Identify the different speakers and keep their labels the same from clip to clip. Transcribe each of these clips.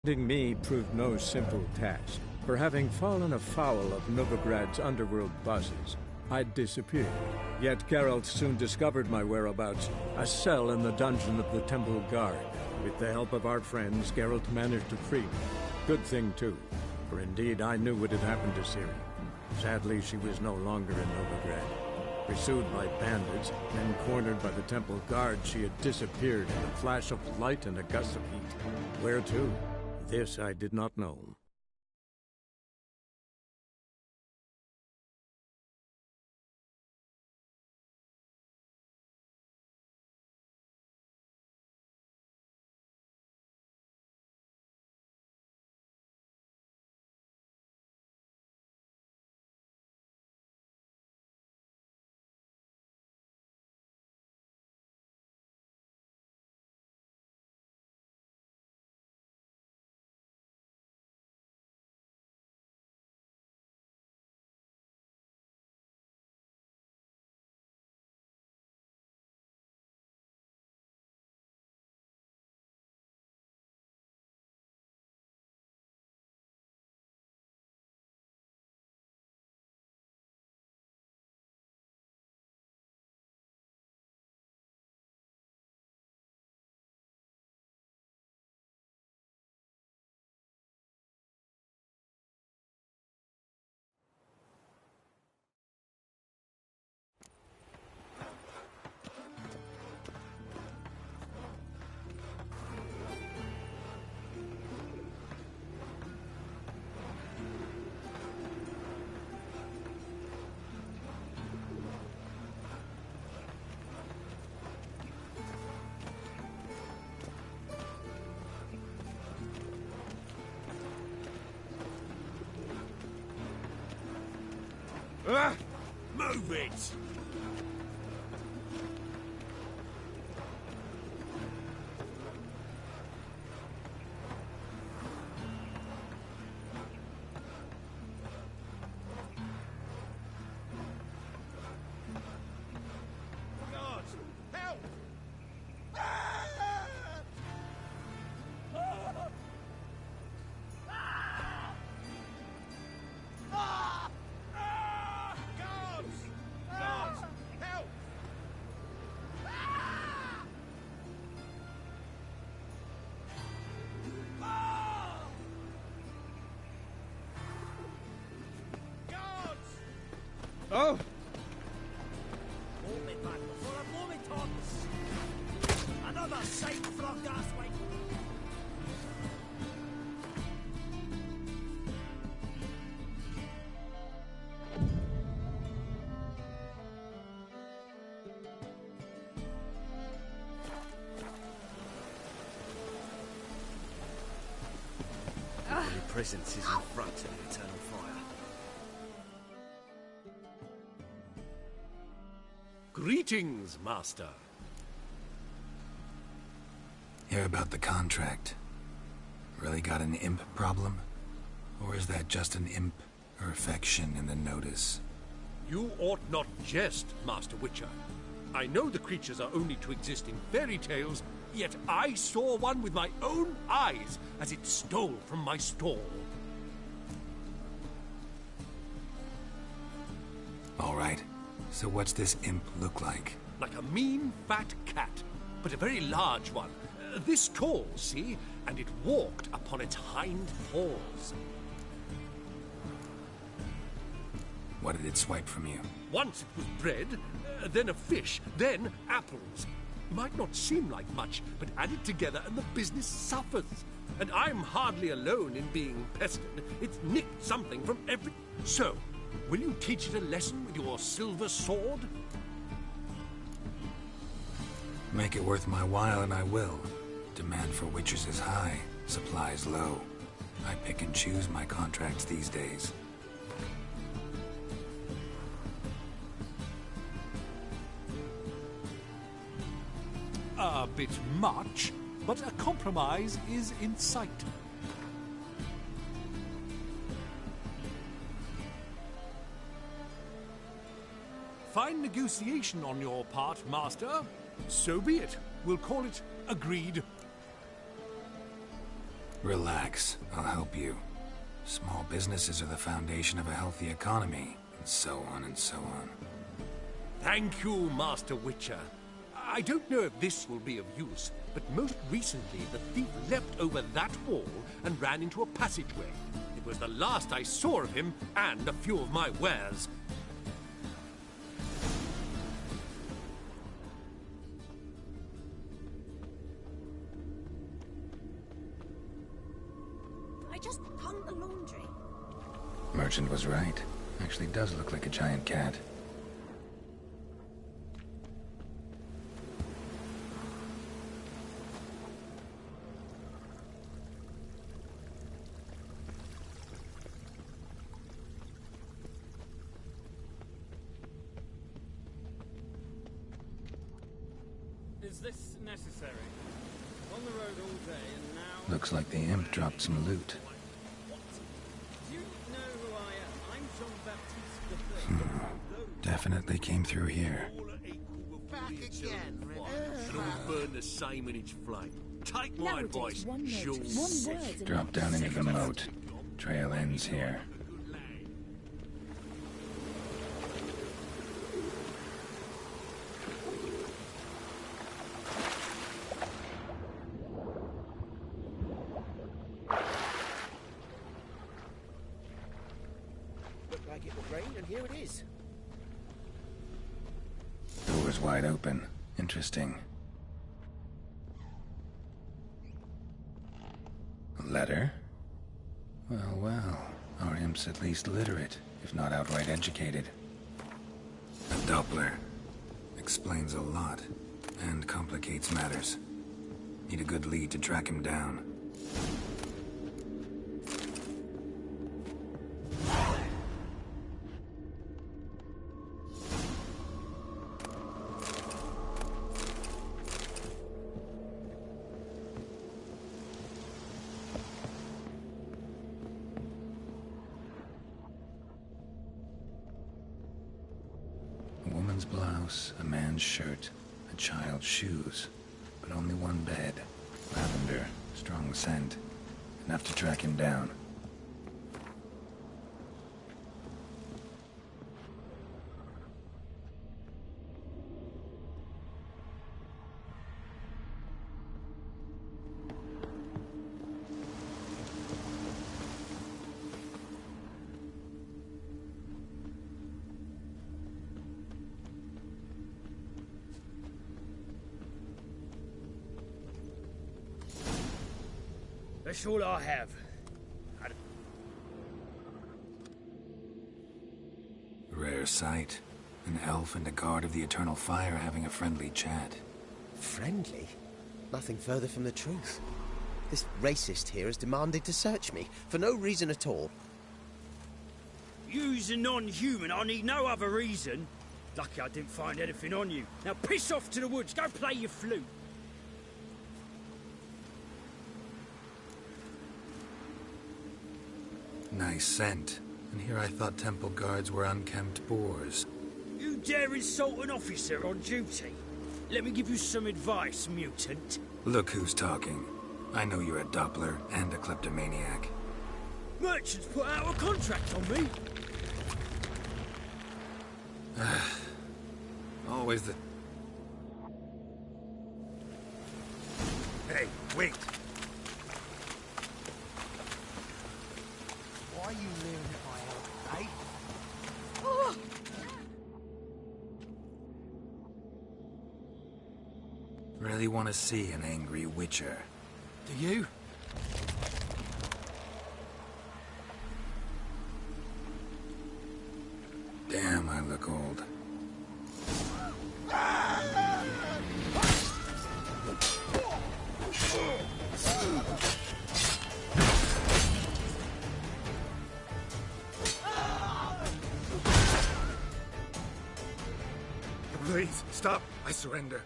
Speaker 1: Finding me proved no simple task, for having fallen afoul of Novigrad's underworld bosses, I'd disappeared. Yet Geralt soon discovered my whereabouts, a cell in the dungeon of the Temple Guard. With the help of our friends, Geralt managed to free me. Good thing, too, for indeed I knew what had happened to Ciri. Sadly, she was no longer in Novigrad. Pursued by bandits, then cornered by the Temple Guard, she had disappeared in a flash of light and a gust of heat. Where to? This I did not know.
Speaker 2: Move it! God, help!
Speaker 1: Oh!
Speaker 2: Hold me back before I blow me tongues! Another sight for a gaslight! Your presence is in front of the eternal fire. Greetings, Master.
Speaker 3: Hear about the contract. Really got an imp problem? Or is that just an imp or affection in the notice?
Speaker 2: You ought not jest, Master Witcher. I know the creatures are only to exist in fairy tales, yet I saw one with my own eyes as it stole from my stall.
Speaker 3: All right. So what's this imp look like?
Speaker 2: Like a mean, fat cat, but a very large one. This tall, see? And it walked upon its hind paws.
Speaker 3: What did it swipe from you?
Speaker 2: Once it was bread, then a fish, then apples. Might not seem like much, but add it together and the business suffers. And I'm hardly alone in being pestered. It's nicked something from every... So, will you teach it a lesson with your silver sword?
Speaker 3: Make it worth my while and I will. Demand for witchers is high, supplies low. I pick and choose my contracts these days.
Speaker 2: A bit much, but a compromise is in sight. Fine negotiation on your part, Master. So be it. We'll call it agreed.
Speaker 3: Relax, I'll help you. Small businesses are the foundation of a healthy economy, and so on and so on.
Speaker 2: Thank you, Master Witcher. I don't know if this will be of use, but most recently the thief leapt over that wall and ran into a passageway. It was the last I saw of him and a few of my wares.
Speaker 4: I just hung the laundry.
Speaker 3: Merchant was right. Actually does look like a giant cat.
Speaker 5: Is this necessary? On the road all day and now...
Speaker 3: Looks like the imp dropped some loot.
Speaker 5: Do you know who I am? I'm xXBaThxXSaLtSxX.
Speaker 3: Definitely came through here.
Speaker 6: Back again,
Speaker 2: And all burn the same in its flame. Take my advice, Jules.
Speaker 3: Drop down into the moat. Trail ends here.
Speaker 6: Looked like it would rain, and here it is.
Speaker 3: Door's wide open. Interesting. A letter? Well, well. Our imp's at least literate, if not outright educated. A Doppler. Explains a lot, and complicates matters. Need a good lead to track him down. A woman's blouse, a man's shirt, a child's shoes, but only one bed. Lavender, strong scent, enough to track him down.
Speaker 5: That's all I have.
Speaker 3: Rare sight. An elf and a guard of the Eternal Fire having a friendly chat.
Speaker 6: Friendly? Nothing further from the truth. This racist here has demanded to search me, for no reason at all.
Speaker 5: You's a non-human, I need no other reason. Lucky I didn't find anything on you. Now piss off to the woods, go play your flute.
Speaker 3: Nice scent. And here I thought temple guards were unkempt boors.
Speaker 5: You dare insult an officer on duty? Let me give you some advice, mutant.
Speaker 3: Look who's talking. I know you're a Doppler and a kleptomaniac.
Speaker 5: Merchants put out a contract on me.
Speaker 3: Always the... Hey, wait!
Speaker 6: Why are you leering at my help, eh?
Speaker 3: Really want to see an angry witcher.
Speaker 2: Do you?
Speaker 3: Damn, I look old.
Speaker 2: Please, stop. I surrender.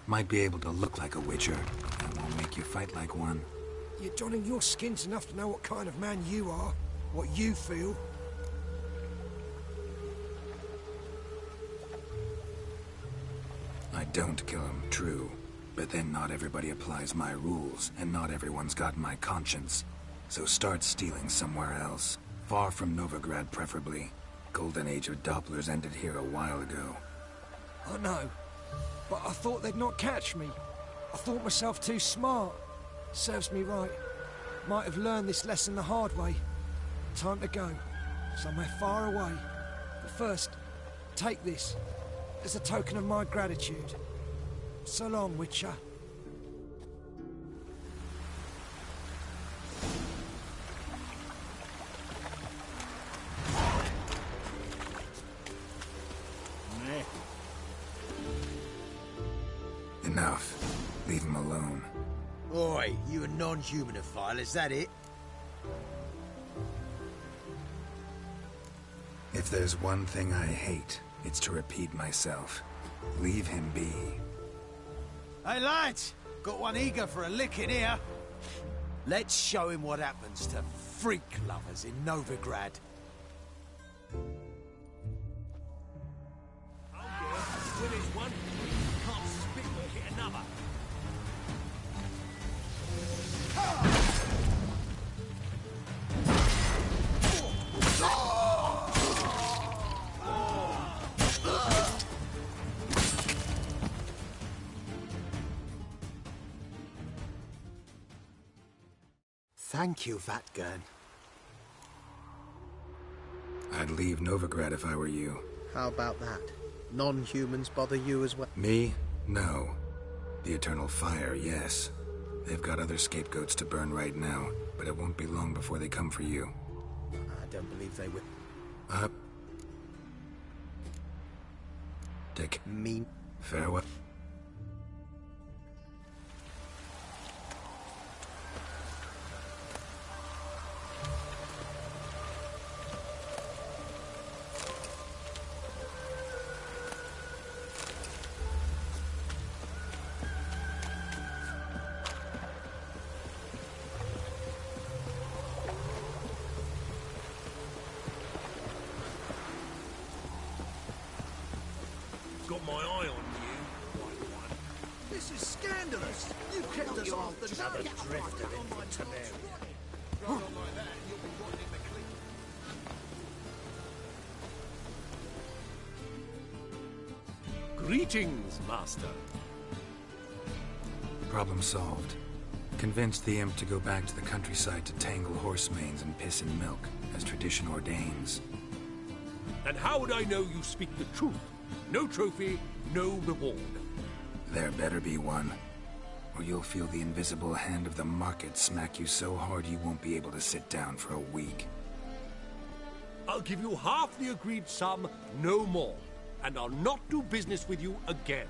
Speaker 3: Might be able to look like a witcher. That won't make you fight like one.
Speaker 7: You're donning your skins enough to know what kind of man you are, what you feel.
Speaker 3: I don't kill him, true. But then not everybody applies my rules, and not everyone's got my conscience. So start stealing somewhere else. Far from Novigrad, preferably. Golden age of Dopplers ended here a while ago.
Speaker 7: I know, but I thought they'd not catch me. I thought myself too smart. Serves me right. Might have learned this lesson the hard way. Time to go. Somewhere far away. But first, take this. As a token of my gratitude. So long, Witcher.
Speaker 3: Enough. Leave him alone.
Speaker 6: Oi, you a non-humanophile, is that it?
Speaker 3: If there's one thing I hate, it's to repeat myself. Leave him be.
Speaker 8: Hey lads, got one eager for a lick in here. Let's show him what happens to freak lovers in Novigrad.
Speaker 2: Oh yeah, when it's one, can't spit or hit another.
Speaker 8: Thank you, Vatgern.
Speaker 3: I'd leave Novigrad if I were you.
Speaker 6: How about that? Non-humans bother you as well?
Speaker 3: Me? No. The Eternal Fire, yes. They've got other scapegoats to burn right now, but it won't be long before they come for you.
Speaker 6: I don't believe they will.
Speaker 3: Up. Dick.
Speaker 6: Mean.
Speaker 3: Farewell.
Speaker 2: Got my eye on you, white one.
Speaker 7: This is scandalous. You kept us off the
Speaker 5: drift of infantry.
Speaker 2: Greetings, master.
Speaker 3: Problem solved. Convinced the imp to go back to the countryside to tangle horse manes and piss in milk, as tradition ordains.
Speaker 2: And how would I know you speak the truth? No trophy, no reward.
Speaker 3: There better be one, or you'll feel the invisible hand of the market smack you so hard you won't be able to sit down for a week.
Speaker 2: I'll give you half the agreed sum, no more. And I'll not do business with you again.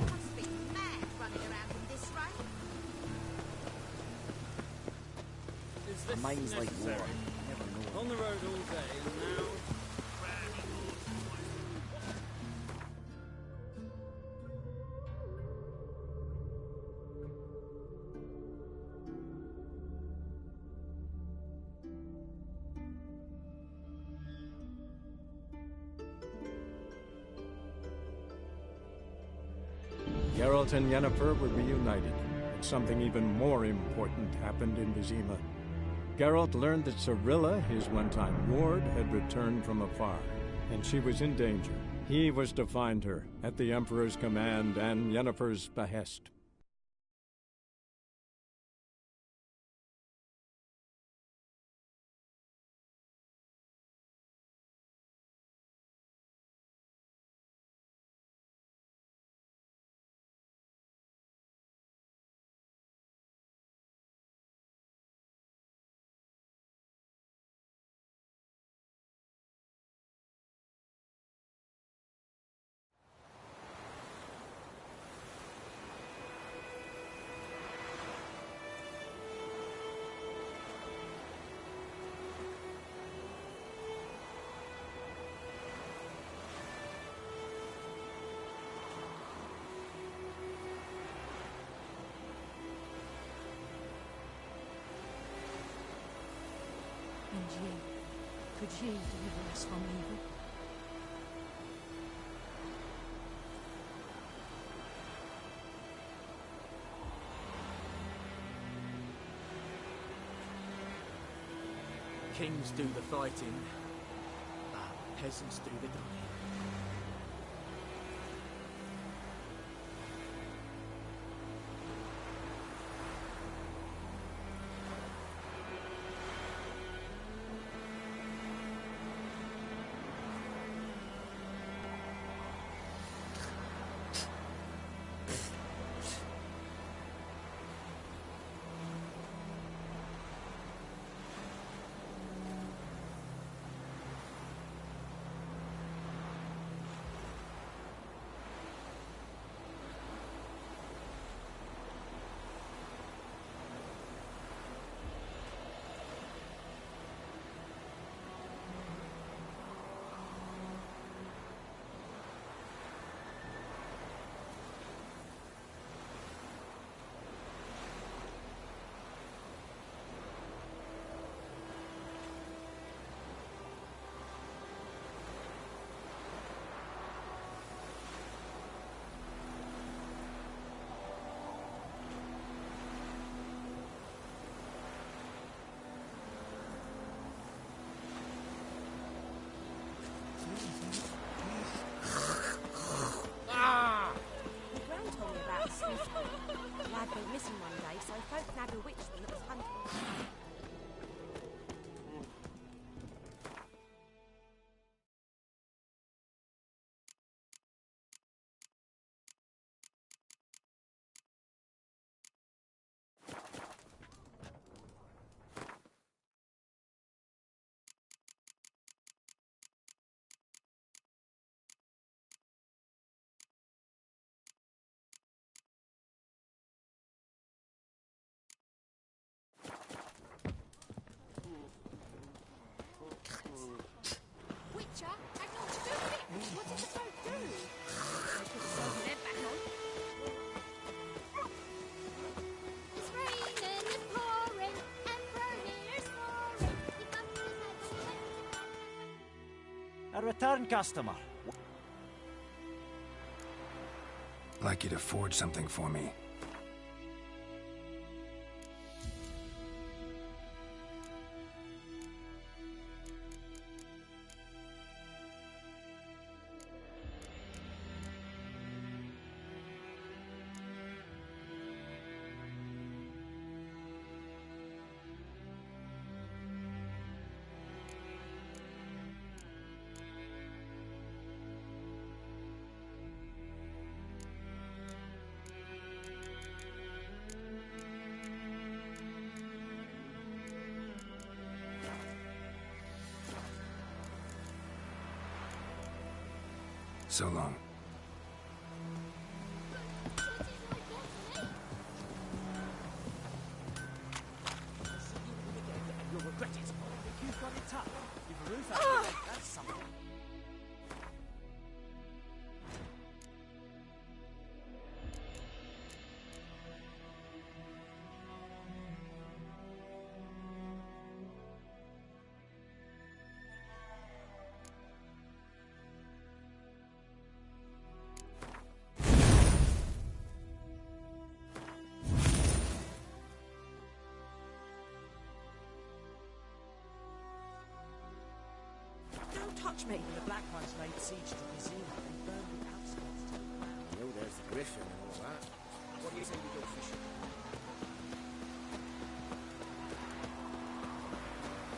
Speaker 4: Must be mad running around in this rain.
Speaker 5: Is this
Speaker 9: Mine's like
Speaker 5: necessary?
Speaker 9: war.
Speaker 5: On the road all day and now...
Speaker 1: Geralt and Yennefer were reunited, but something even more important happened in Vizima. Geralt learned that Cirilla, his one-time ward, had returned from afar, and she was in danger. He was to find her, at the Emperor's command and Yennefer's behest.
Speaker 4: And you, could you deliver us from evil?
Speaker 9: Kings do the fighting, but peasants do the dying.
Speaker 4: The Gran told me about a sweet The lad went missing one day, so folk nabbed a witchman that was hunting. Witcher, had naught to do with it. What did the folk do? They put the salt and lead back on.
Speaker 10: It's raining, it's pouring, Emperor here's roaring. He comes
Speaker 5: A return customer.
Speaker 3: I'd like you to forge something for me. So long.
Speaker 5: You'll regret it. You've got it tough. You've roof out. That's something.
Speaker 4: Don't touch me!
Speaker 5: The Black Ones laid siege to Brazil and burned the outskirts to the ground.
Speaker 6: I know there's the griffin and all that.
Speaker 5: What do you think of your fishing?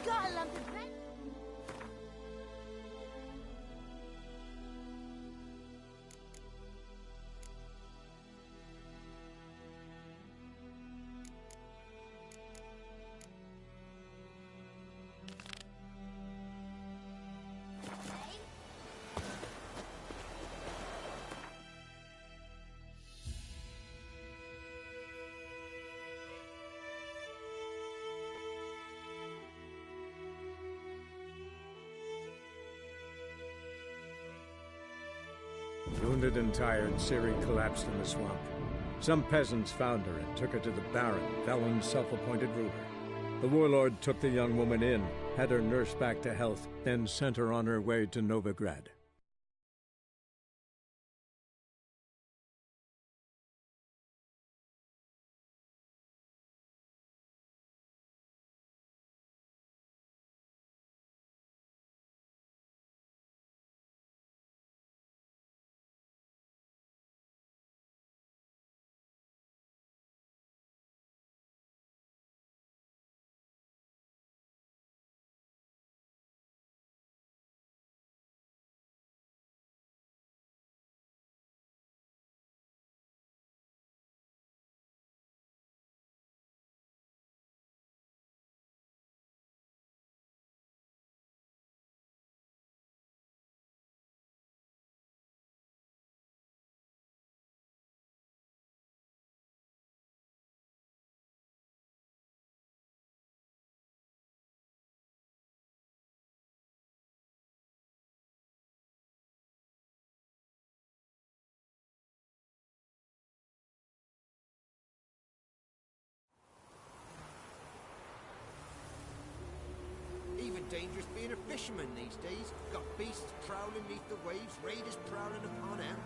Speaker 10: got a lump of bread.
Speaker 1: Wounded and tired, Ciri collapsed in the swamp. Some peasants found her and took her to the Baron, Vellon's self-appointed ruler. The warlord took the young woman in, had her nursed back to health, then sent her on her way to Novigrad.
Speaker 11: Even dangerous being a fisherman these days. Got beasts prowling neath the waves, raiders prowling upon them.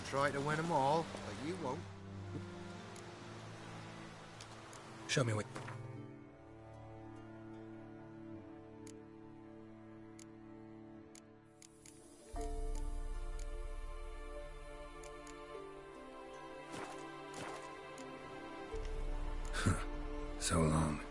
Speaker 11: Try to win them all, but you won't.
Speaker 3: Show me what... So long.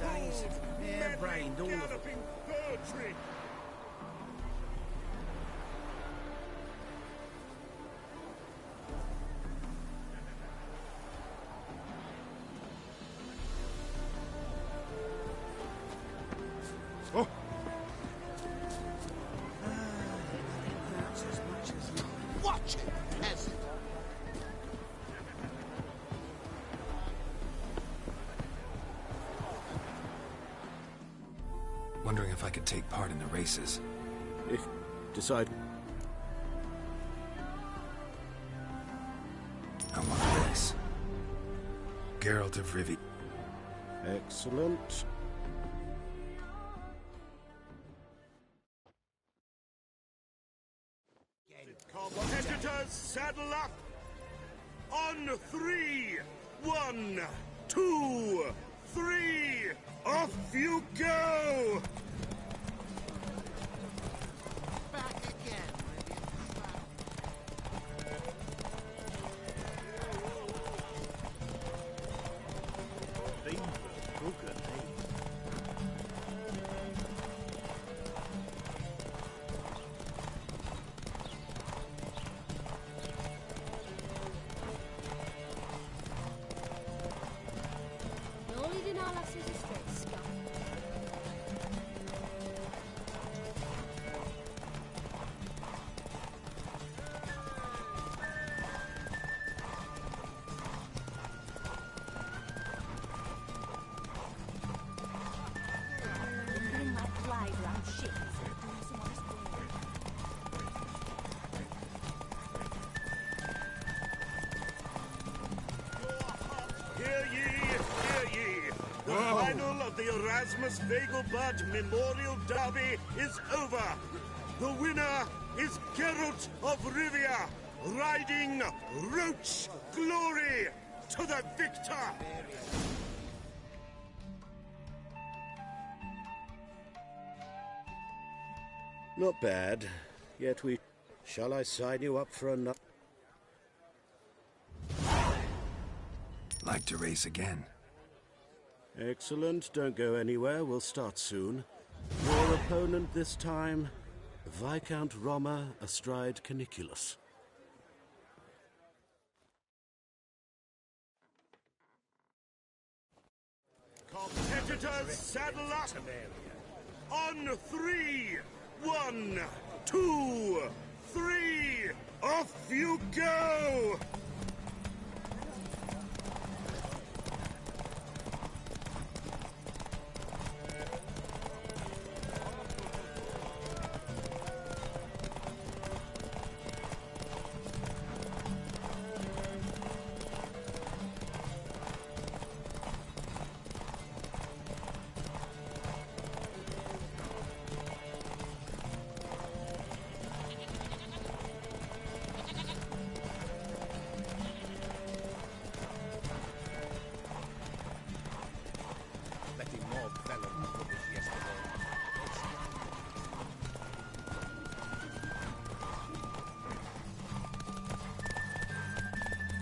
Speaker 8: Dazed, harebrained, all of them.
Speaker 2: Galloping poetry.
Speaker 8: Oh!
Speaker 11: Watch it, peasant!
Speaker 3: Wondering if I could take part in the races.
Speaker 8: If decide.
Speaker 3: I want to race. Geralt of Rivia.
Speaker 8: Excellent.
Speaker 2: Competitors, saddle up! On 3! 1, 2, 3! Off you go!
Speaker 11: Back again,
Speaker 10: Only did all us is a straight scum.
Speaker 4: Putting my blade round shit instead of doing some honest work.
Speaker 2: Hear ye, hear ye! The final of the Erasmus Vegelbud Memorial Derby is over! The winner is Geralt of Rivia, riding Roach Glory to the victor!
Speaker 8: Not bad. Yet we... Shall I sign you up for another...
Speaker 3: Like to race again.
Speaker 8: Excellent. Don't go anywhere. We'll start soon. Your opponent this time, Viscount Roma astride Caniculus.
Speaker 2: Competitors, saddle up! On 3! 1, 2, 3! Off you go!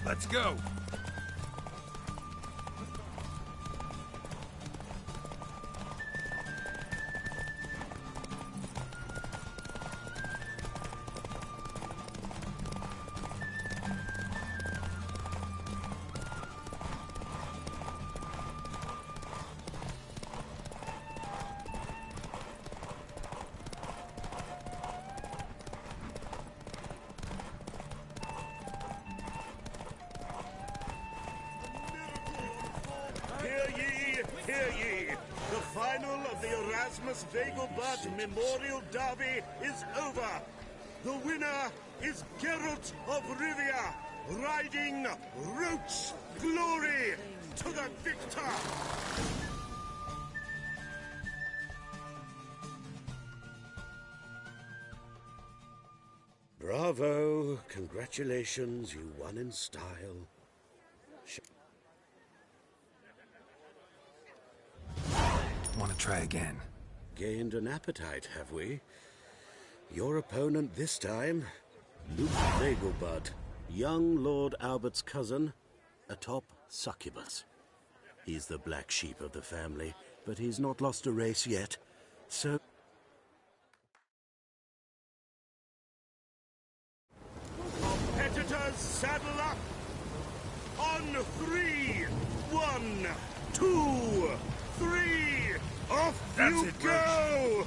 Speaker 2: Let's go! Hear ye! The final of the Erasmus Vegelbud Memorial Derby is over! The winner is Geralt of Rivia, riding Roach Glory to the victor!
Speaker 8: Bravo! Congratulations, you won in style.
Speaker 3: Want to try again?
Speaker 8: Gained an appetite, have we? Your opponent this time, Luke Vegelbud, young Lord Albert's cousin, atop succubus. He's the black sheep of the family, but he's not lost a race yet. So...
Speaker 12: Competitors, saddle up! On 3! 1, 2, 3! Off you go!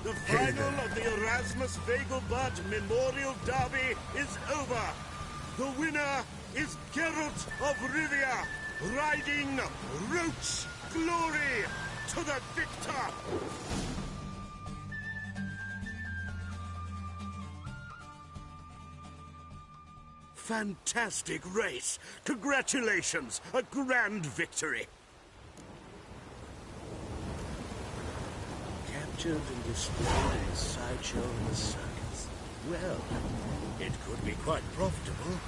Speaker 12: The final of the Erasmus Vegelbud Memorial Derby is over. The winner is Geralt of Rivia, riding Roach Glory to the victor. Fantastic race. Congratulations, a grand victory.
Speaker 8: Captured and displayed in the sideshow and the circus. Well, it could be quite profitable.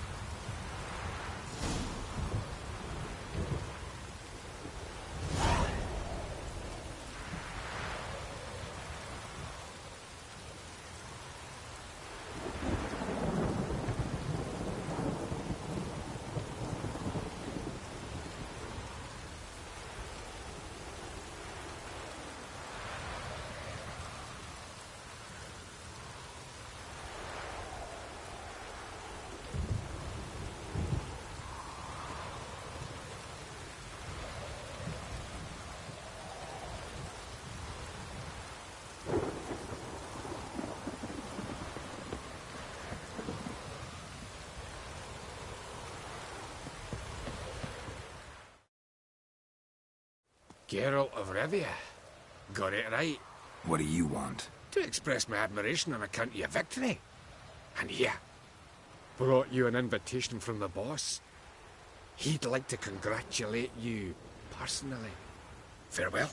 Speaker 13: Geralt of Rivia. Got it right.
Speaker 3: What do you want?
Speaker 13: To express my admiration on account of your victory. And here, brought you an invitation from the boss. He'd like to congratulate you personally. Farewell.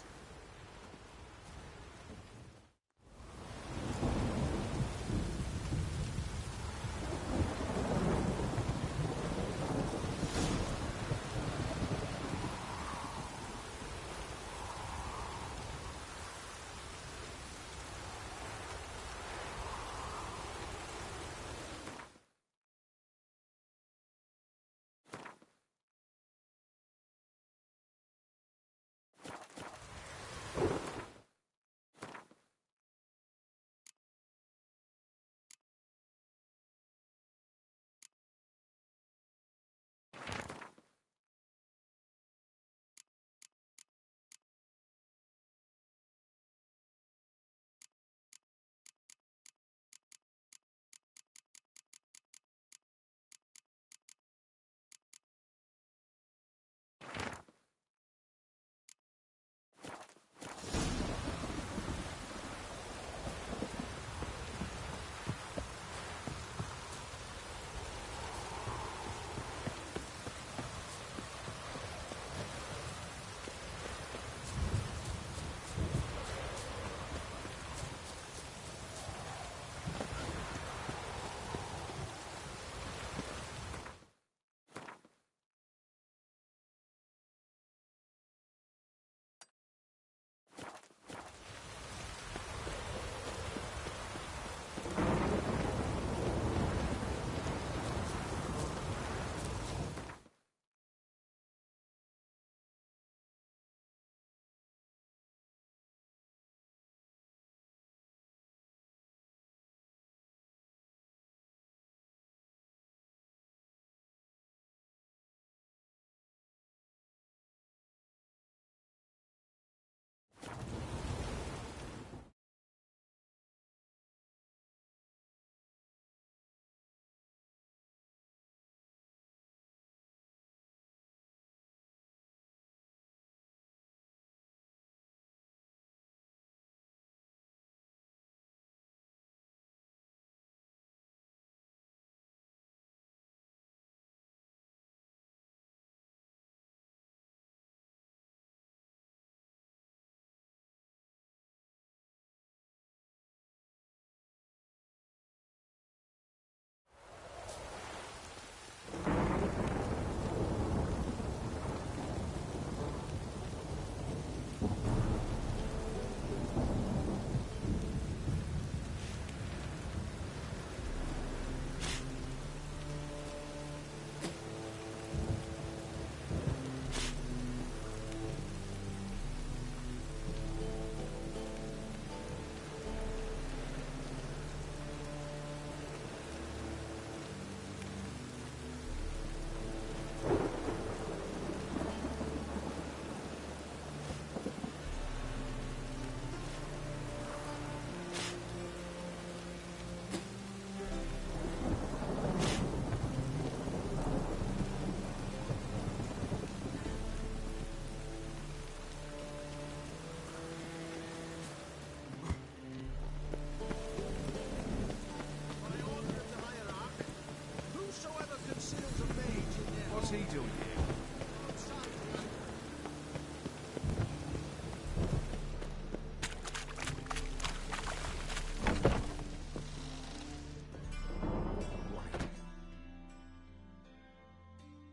Speaker 9: he doing here?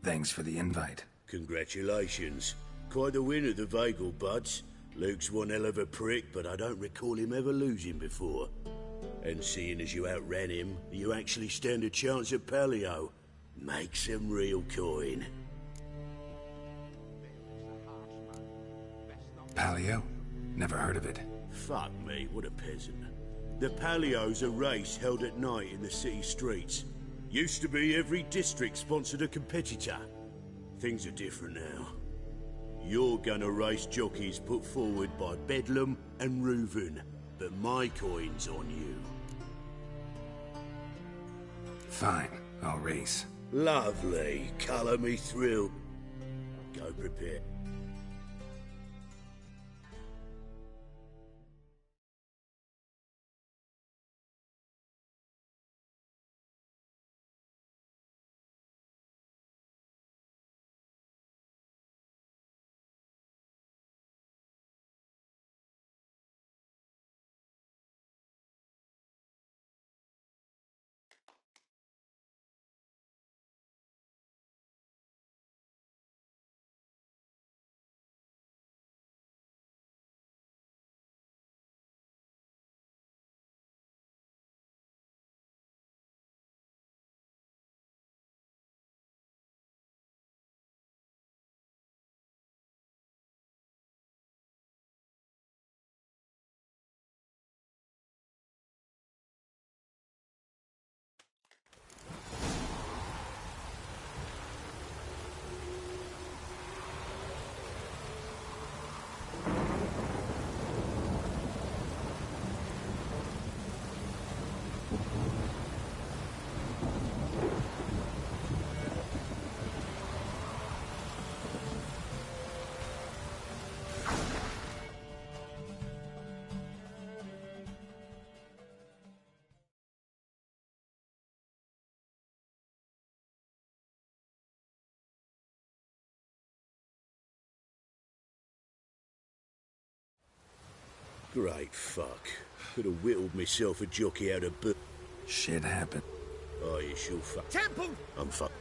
Speaker 3: Thanks for the invite.
Speaker 12: Congratulations. Quite the winner, the Vagel buds. Luke's one hell of a prick, but I don't recall him ever losing before. And seeing as you outran him, you actually stand a chance at Paleo. Make some real coin.
Speaker 3: Paleo? Never heard of it.
Speaker 12: Fuck me, what a peasant. The Paleo's a race held at night in the city streets. Used to be every district sponsored a competitor. Things are different now. You're gonna race jockeys put forward by Bedlam and Reuven, but my coin's on you.
Speaker 3: Fine, I'll race.
Speaker 12: Lovely. Colour me thrill. Go prepare. Great fuck. Could have whittled myself a jockey out of boot.
Speaker 3: Shit happened.
Speaker 12: Oh, you sure fuck.
Speaker 11: Temple!
Speaker 12: I'm fuck.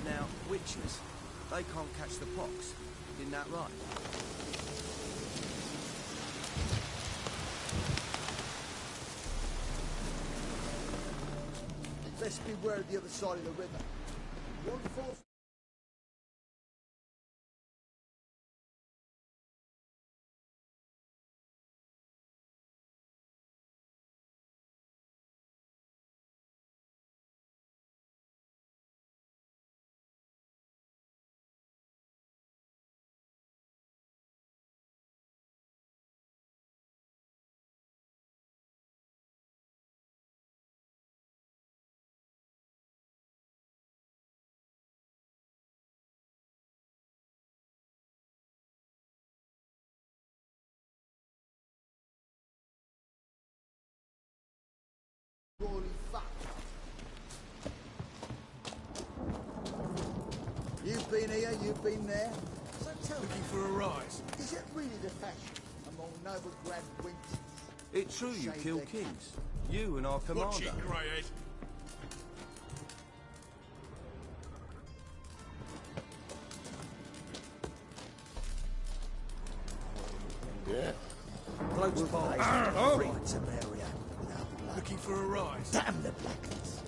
Speaker 9: Now, witches, they can't catch the pox. Isn't that right?
Speaker 11: Let's beware of the other side of the river. One false
Speaker 14: been here, you've been there. So tell me,
Speaker 2: Looking for a rise.
Speaker 14: is it really the fashion among Novigrad wenches?
Speaker 15: It's true you
Speaker 14: Shave
Speaker 15: kill
Speaker 14: their
Speaker 15: kings. You and our commander.
Speaker 2: Watch it, Greyhead.
Speaker 14: Yeah.
Speaker 15: Close by.
Speaker 14: Rights of area without blood.
Speaker 2: Looking for a rise.
Speaker 14: Damn the blackness.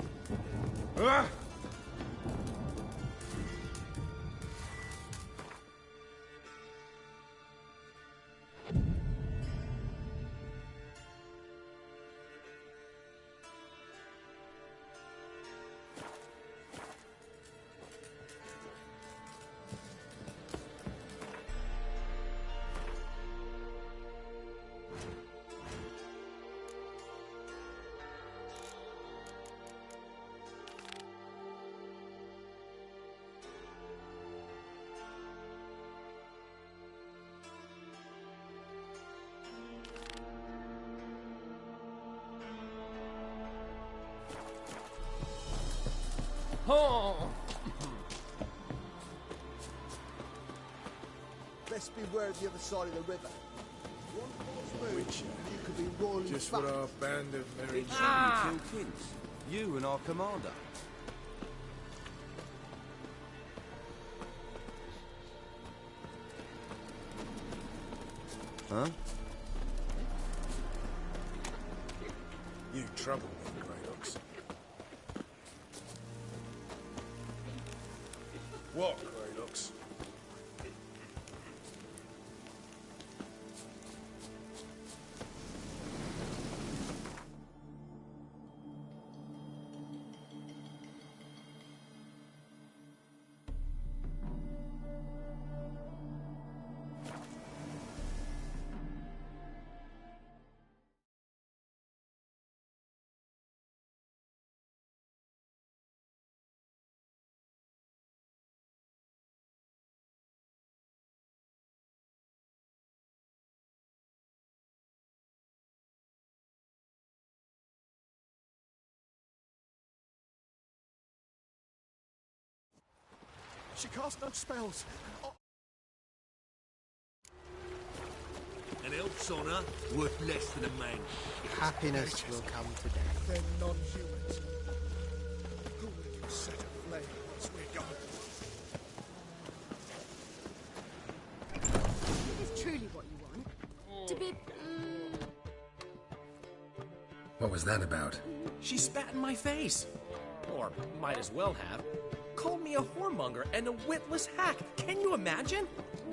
Speaker 9: Oh!
Speaker 14: Best beware of the other side of the river. One false move, and you could be rolling
Speaker 3: Just
Speaker 14: back.
Speaker 3: what our band of merry
Speaker 15: It's true you kill kings. You and our commander. Huh?
Speaker 3: You trouble me, Greylocks. What, Greylocks?
Speaker 2: She casts no spells. Oh. An elf's honour worth less than a man.
Speaker 6: Happiness will come to death.
Speaker 7: They're non-humans. Who will you set aflame once we're gone?
Speaker 10: Is this truly what you want? To be...
Speaker 3: What was that about?
Speaker 9: She spat in my face. Or might as well have. Called me a whoremonger and a witless hack. Can you imagine?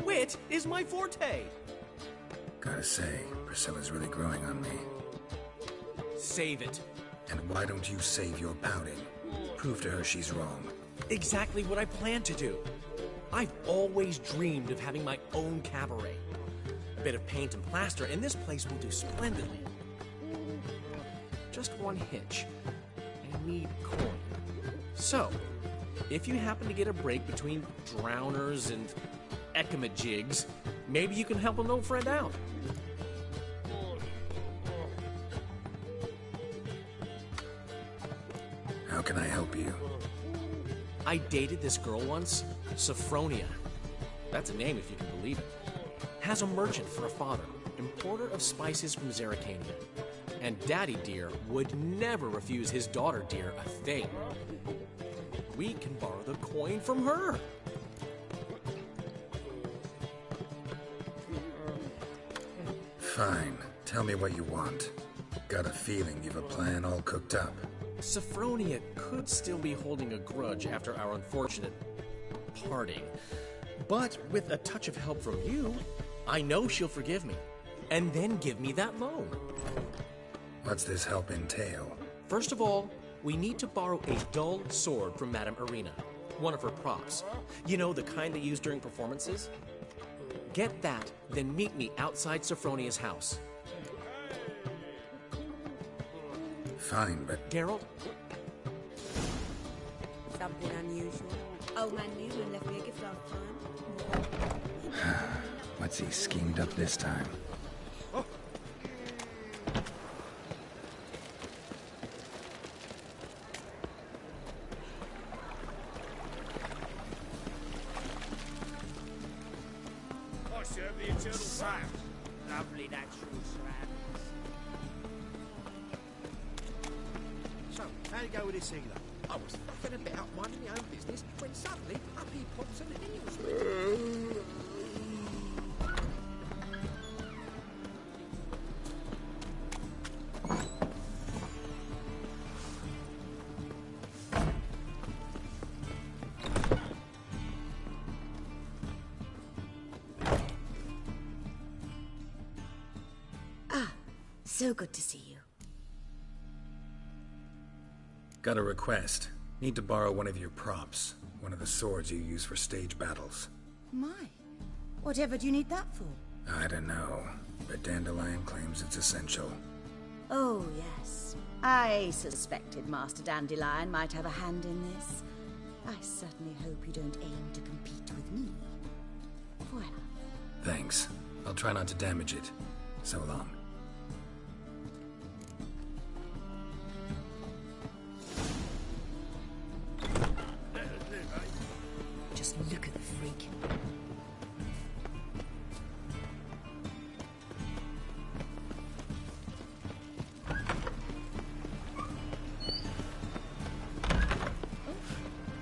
Speaker 9: Wit is my forte.
Speaker 3: Gotta say, Priscilla's really growing on me.
Speaker 9: Save it.
Speaker 3: And why don't you save your pouting? Prove to her she's wrong.
Speaker 9: Exactly what I plan to do. I've always dreamed of having my own cabaret. A bit of paint and plaster, and this place will do splendidly. Just one hitch. I need coin. So, if you happen to get a break between drowners and ecamajigs, maybe you can help an old friend out.
Speaker 3: How can I help you?
Speaker 9: I dated this girl once, Sophronia. That's a name if you can believe it. Has a merchant for a father, importer of spices from Zerrikania. And Daddy Dear would never refuse his daughter Dear a thing. We can borrow the coin from her.
Speaker 3: Fine. Tell me what you want. Got a feeling you've a plan all cooked up.
Speaker 9: Sophronia could still be holding a grudge after our unfortunate parting. But with a touch of help from you, I know she'll forgive me. And then give me that loan.
Speaker 3: What's this help entail?
Speaker 9: First of all, we need to borrow a dull sword from Madame Arena. One of her props. You know, the kind they use during performances? Get that, then meet me outside Sophronia's house.
Speaker 3: Fine, but...
Speaker 9: Geralt?
Speaker 4: Something unusual. Old man Newman left me a gift last time.
Speaker 3: What's he schemed up this time?
Speaker 5: the eternal fire. Lovely natural surroundings.
Speaker 11: So, how'd it go with this healer?
Speaker 9: I was fucking about minding my own business when suddenly up he pops and heals me.
Speaker 16: So good to see you.
Speaker 3: Got a request. Need to borrow one of your props. One of the swords you use for stage battles.
Speaker 16: My. Whatever do you need that for?
Speaker 3: I don't know, but Dandelion claims it's essential.
Speaker 16: Oh, yes. I suspected Master Dandelion might have a hand in this. I certainly hope you don't aim to compete with me. Voila.
Speaker 3: Thanks. I'll try not to damage it. So long.
Speaker 16: Just look at the freak.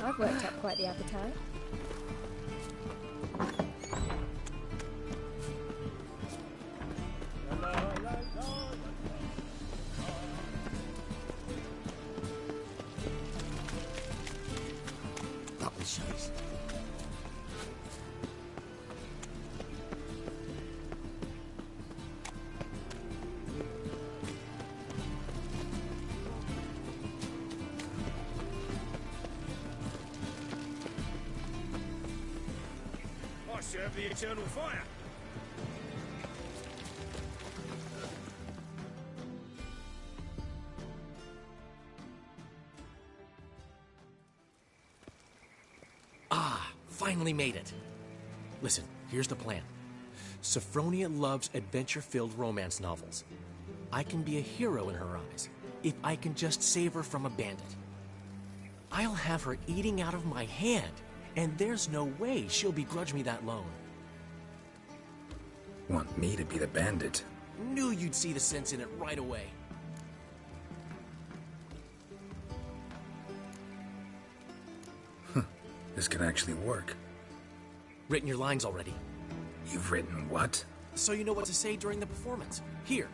Speaker 10: I've worked up quite the appetite.
Speaker 6: Double shows.
Speaker 5: I serve the eternal fire.
Speaker 9: Finally made it. Listen, here's the plan. Sophronia loves adventure-filled romance novels. I can be a hero in her eyes if I can just save her from a bandit. I'll have her eating out of my hand, and there's no way she'll begrudge me that loan.
Speaker 3: Want me to be the bandit?
Speaker 9: Knew you'd see the sense in it right away.
Speaker 3: This can actually work.
Speaker 9: Written your lines already.
Speaker 3: You've written what?
Speaker 9: So you know what to say during the performance. Here,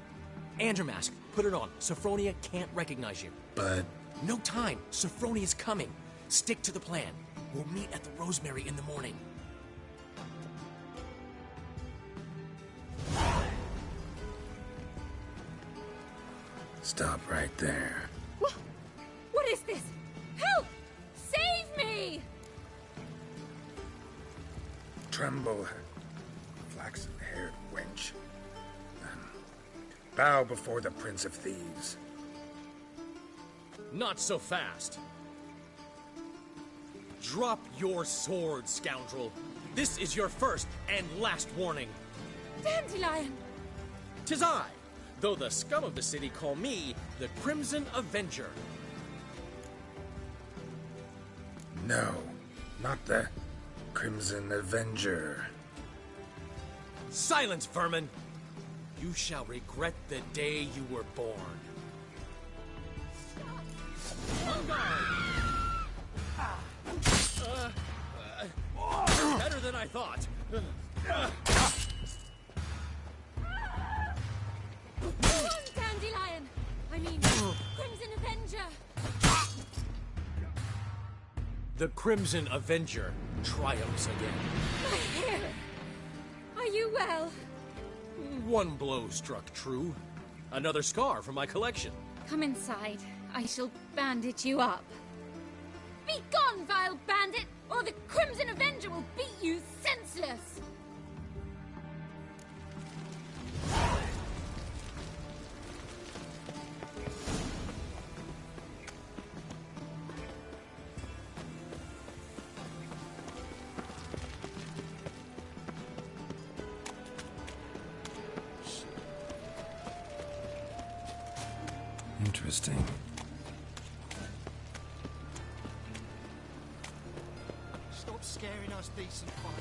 Speaker 9: Andrew Mask, put it on. Sophronia can't recognize you.
Speaker 3: But...
Speaker 9: No time. Sophronia's coming. Stick to the plan. We'll meet at the Rosemary in the morning.
Speaker 3: Stop right there.
Speaker 10: What is this? Help! Save me!
Speaker 3: Tremble, flaxen-haired wench. Bow before the Prince of Thieves.
Speaker 9: Not so fast. Drop your sword, scoundrel. This is your first and last warning.
Speaker 10: Dandelion!
Speaker 9: 'Tis I, though the scum of the city call me the Crimson Avenger.
Speaker 3: No, not the Crimson Avenger.
Speaker 9: Silence, vermin! You shall regret the day you were born. On guard! Better than I thought.
Speaker 10: Come on, Dandelion! I mean, Crimson Avenger!
Speaker 9: The Crimson Avenger triumphs again.
Speaker 10: My hair! Are you well?
Speaker 9: One blow struck true. Another scar from my collection.
Speaker 10: Come inside. I shall bandage you up. Be gone, vile bandit, or the Crimson Avenger will beat you senseless!
Speaker 3: Interesting.
Speaker 11: Stop scaring us, decent folk.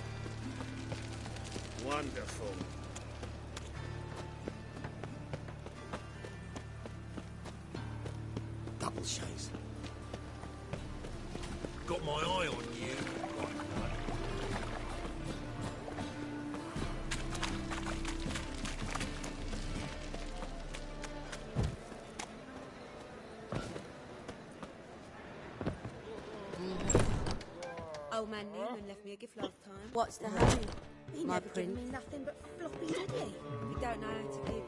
Speaker 12: Wonderful.
Speaker 6: Double chase.
Speaker 2: Got my eye on you.
Speaker 4: Old man Newman left me a gift last time.
Speaker 16: What's the hurry?
Speaker 4: He
Speaker 16: My
Speaker 4: never gave me
Speaker 16: prince?
Speaker 4: nothing but floppy, did he? We don't know how to give you.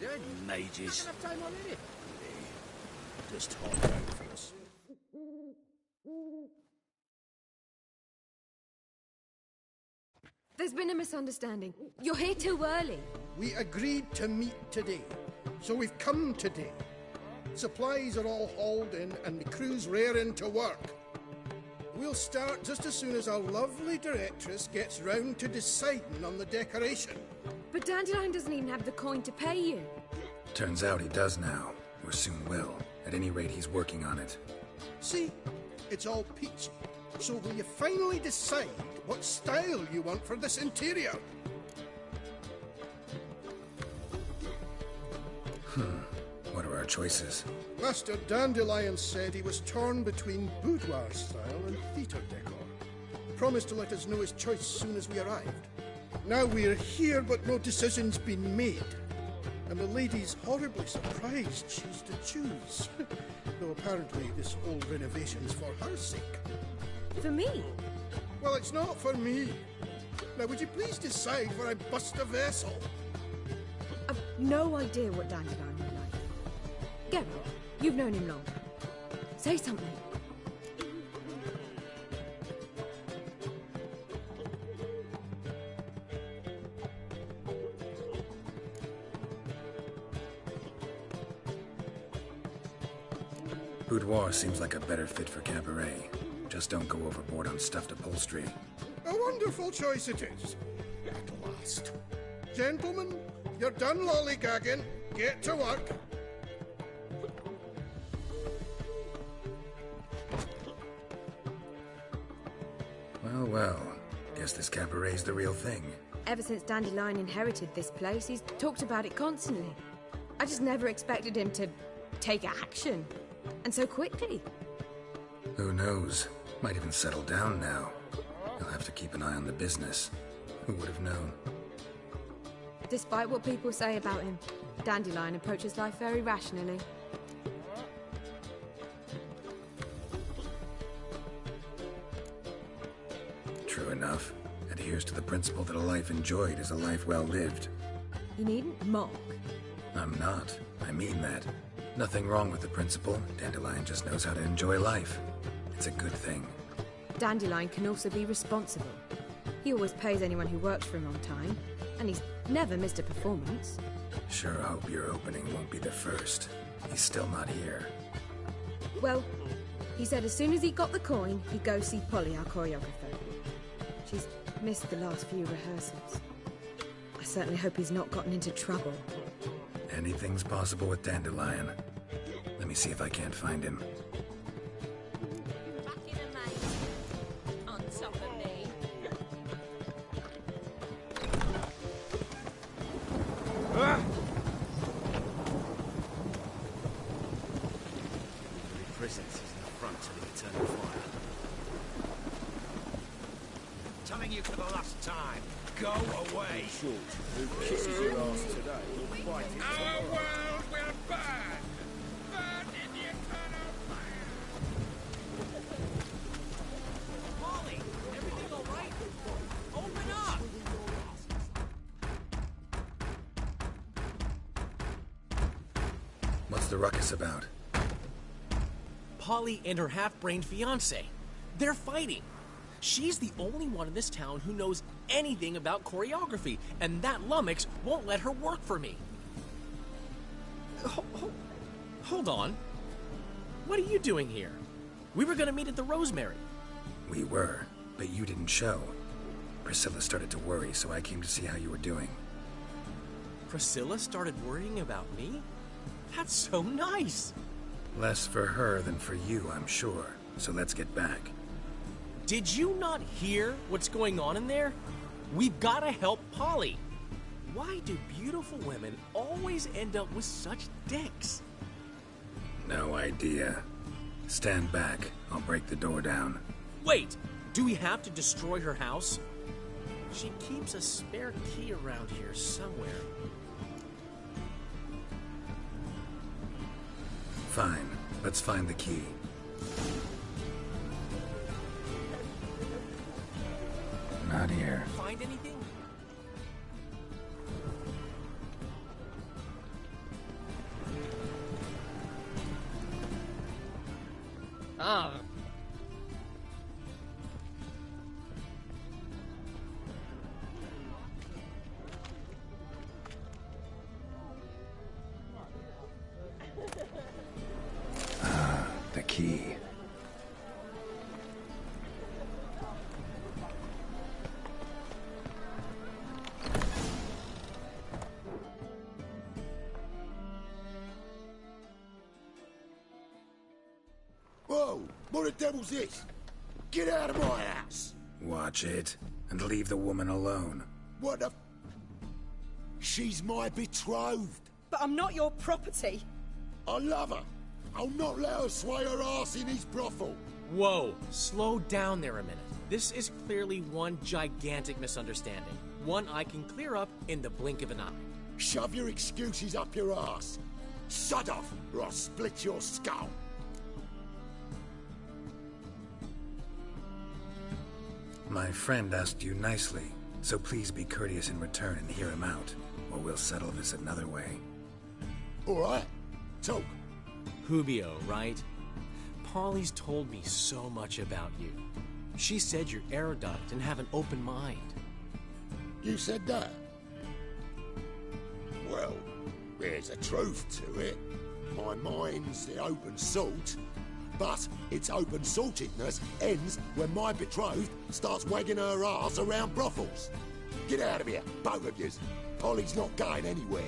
Speaker 5: Damn mages.
Speaker 2: Enough time already.
Speaker 5: Just hot out for us.
Speaker 17: There's been a misunderstanding. You're here too early.
Speaker 18: We agreed to meet today, so we've come today. Supplies are all hauled in and the crew's raring to work. We'll start just as soon as our lovely directress gets round to deciding on the decoration.
Speaker 17: But Dandelion doesn't even have the coin to pay you.
Speaker 3: Turns out he does now, or soon will. At any rate, he's working on it.
Speaker 18: See, it's all peachy. So will you finally decide what style you want for this interior?
Speaker 3: What are our choices?
Speaker 18: Master Dandelion said he was torn between boudoir style and theatre decor. He promised to let us know his choice soon as we arrived. Now we're here, but no decision's been made. And the lady's horribly surprised she's to choose. Though apparently this whole renovation's for her sake.
Speaker 17: For me?
Speaker 18: Well, it's not for me. Now, would you please decide before I bust a vessel?
Speaker 17: I've no idea what Dandelion would like. Geralt, you've known him long. Say something.
Speaker 3: Boudoir seems like a better fit for cabaret. Just don't go overboard on stuffed upholstery.
Speaker 18: A wonderful choice it is. At last. Gentlemen, you're done lollygagging. Get to work.
Speaker 3: Well, well. Guess this cabaret's the real thing.
Speaker 17: Ever since Dandelion inherited this place, he's talked about it constantly. I just never expected him to take action. And so quickly.
Speaker 3: Who knows? Might even settle down now. He'll have to keep an eye on the business. Who would have known?
Speaker 17: Despite what people say about him, Dandelion approaches life very rationally.
Speaker 3: True enough. Adheres to the principle that a life enjoyed is a life well lived.
Speaker 17: You needn't mock.
Speaker 3: I'm not. I mean that. Nothing wrong with the principle. Dandelion just knows how to enjoy life. It's a good thing.
Speaker 17: Dandelion can also be responsible. He always pays anyone who works for him on time, and he's never missed a performance.
Speaker 3: Sure hope your opening won't be the first. He's still not here.
Speaker 17: Well, he said as soon as he got the coin, he'd go see Polly, our choreographer. She's missed the last few rehearsals. I certainly hope he's not gotten into trouble.
Speaker 3: Anything's possible with Dandelion. Let me see if I can't find him.
Speaker 10: On top of me.
Speaker 5: The princess is in the front till the eternal fire.
Speaker 11: Telling you for the last time, go away.
Speaker 5: Short, who kisses your ass today will bite it
Speaker 11: Our
Speaker 5: tomorrow.
Speaker 11: world will burn. Burn in the eternal fire.
Speaker 9: Molly, everything all right? Open up!
Speaker 3: What's the ruckus about?
Speaker 9: Polly and her half-brained fiancé. They're fighting. She's the only one in this town who knows anything about choreography, and that lummox won't let her work for me. Hold on. What are you doing here? We were gonna meet at the Rosemary.
Speaker 3: We were, but you didn't show. Priscilla started to worry, so I came to see how you were doing.
Speaker 9: Priscilla started worrying about me? That's so nice!
Speaker 3: Less for her than for you, I'm sure. So let's get back.
Speaker 9: Did you not hear what's going on in there? We've gotta help Polly. Why do beautiful women always end up with such dicks?
Speaker 3: No idea. Stand back. I'll break the door down.
Speaker 9: Wait! Do we have to destroy her house? She keeps a spare key around here somewhere.
Speaker 3: Fine. Let's find the key. Not here.
Speaker 9: Find anything? Ah.
Speaker 3: The key.
Speaker 14: Whoa! What the devil's this? Get out of my house!
Speaker 3: Watch it, and leave the woman alone.
Speaker 14: What the... She's my betrothed.
Speaker 19: But I'm not your property.
Speaker 14: I love her. I'll not let her sway her ass in his brothel.
Speaker 9: Whoa, slow down there a minute. This is clearly one gigantic misunderstanding. One I can clear up in the blink of an eye.
Speaker 14: Shove your excuses up your ass. Shut off, or I'll split your skull.
Speaker 3: My friend asked you nicely, so please be courteous in return and hear him out, or we'll settle this another way.
Speaker 14: All right, talk.
Speaker 9: Hubio, right? Polly's told me so much about you. She said you're erudite and have an open mind.
Speaker 14: You said that? Well, there's a truth to it. My mind's the open salt, but its open saltedness ends when my betrothed starts wagging her ass around brothels. Get out of here, both of yous. Polly's not going anywhere.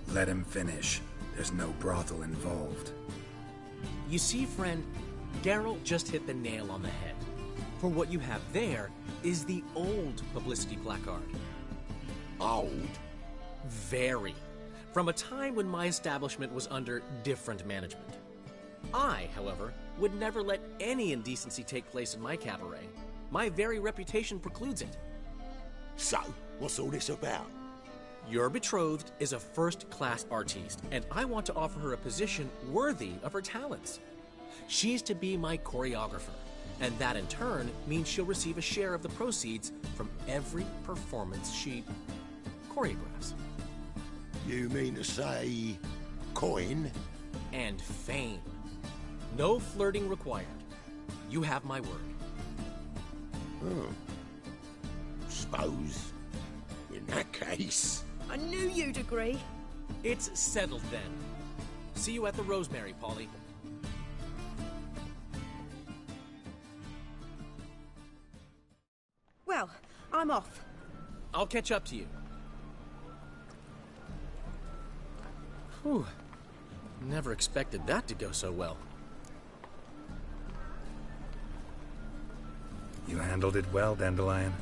Speaker 3: Let him finish. There's no brothel involved.
Speaker 9: You see, friend, Geralt just hit the nail on the head. For what you have there is the old publicity placard.
Speaker 14: Old?
Speaker 9: Very. From a time when my establishment was under different management. I, however, would never let any indecency take place in my cabaret. My very reputation precludes it.
Speaker 14: So, what's all this about?
Speaker 9: Your betrothed is a first-class artiste, and I want to offer her a position worthy of her talents. She's to be my choreographer, and that in turn means she'll receive a share of the proceeds from every performance she choreographs.
Speaker 14: You mean to say... coin?
Speaker 9: And fame. No flirting required. You have my word.
Speaker 14: Oh. Suppose... in that case...
Speaker 19: I knew you'd agree.
Speaker 9: It's settled then. See you at the Rosemary, Polly.
Speaker 19: Well, I'm off.
Speaker 9: I'll catch up to you. Whew. Never expected that to go so well.
Speaker 3: You handled it well, Dandelion.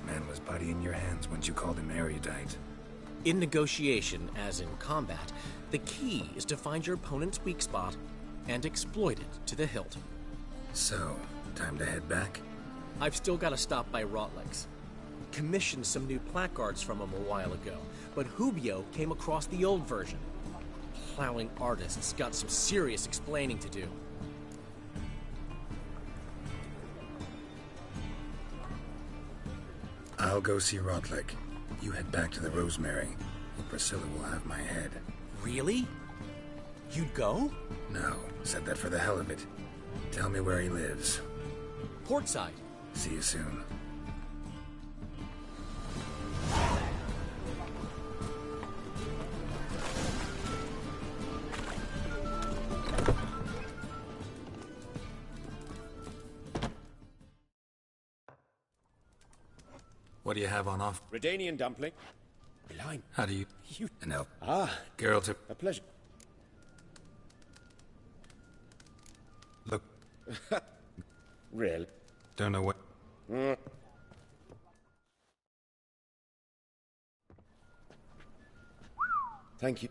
Speaker 3: Man was body in your hands once you called him erudite.
Speaker 9: In negotiation, as in combat, the key is to find your opponent's weak spot and exploit it to the hilt.
Speaker 3: So, time to head back?
Speaker 9: I've still got to stop by Rotlex. Commissioned some new placards from him a while ago, but Hubio came across the old version. Plowing artists got some serious explaining to do.
Speaker 3: I'll go see Rotlick. You head back to the Rosemary, and Priscilla will have my head.
Speaker 9: Really? You'd go?
Speaker 3: No, said that for the hell of it. Tell me where he lives.
Speaker 9: Portside.
Speaker 3: See you soon. What do you have on offer?
Speaker 11: Redanian dumpling. Line.
Speaker 3: How do you... No.
Speaker 11: Ah.
Speaker 3: Girl to...
Speaker 11: A pleasure.
Speaker 3: Look.
Speaker 11: Really?
Speaker 3: Don't know what...
Speaker 11: Thank you.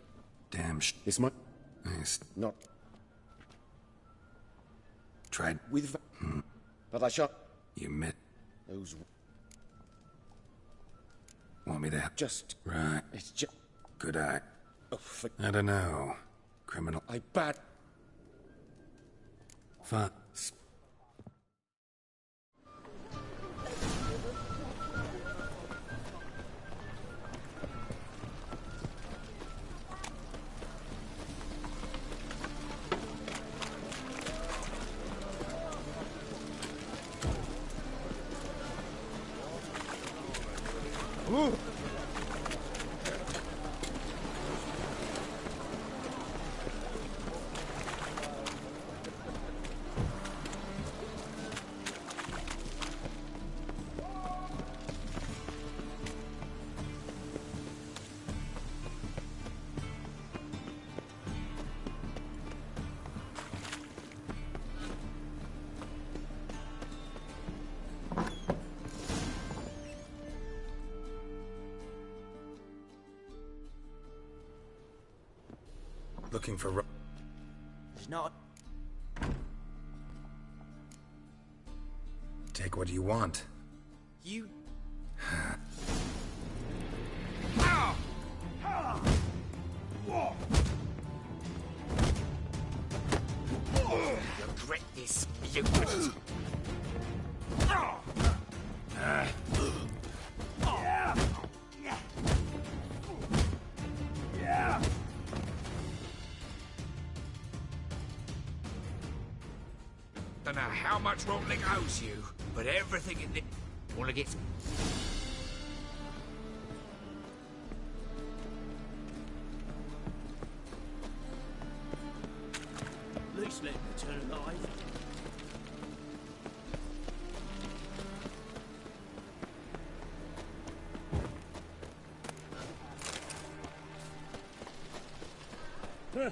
Speaker 3: Damn
Speaker 11: This might...
Speaker 3: Nice.
Speaker 11: Not...
Speaker 3: Tried...
Speaker 11: With... But I shot...
Speaker 3: You met...
Speaker 11: Those...
Speaker 3: Want me to...
Speaker 11: Just...
Speaker 3: Right.
Speaker 11: It's just...
Speaker 3: Good eye.
Speaker 11: Oh,
Speaker 3: I don't know. Criminal...
Speaker 11: I bad...
Speaker 3: Fine.
Speaker 11: Ooh.
Speaker 3: Looking for...
Speaker 11: It's not...
Speaker 3: Take what you want.
Speaker 11: You... Regret this, mutant.
Speaker 13: Don't know how much Rotling owes you, but everything in the... All it gets...
Speaker 5: At least let me turn alive.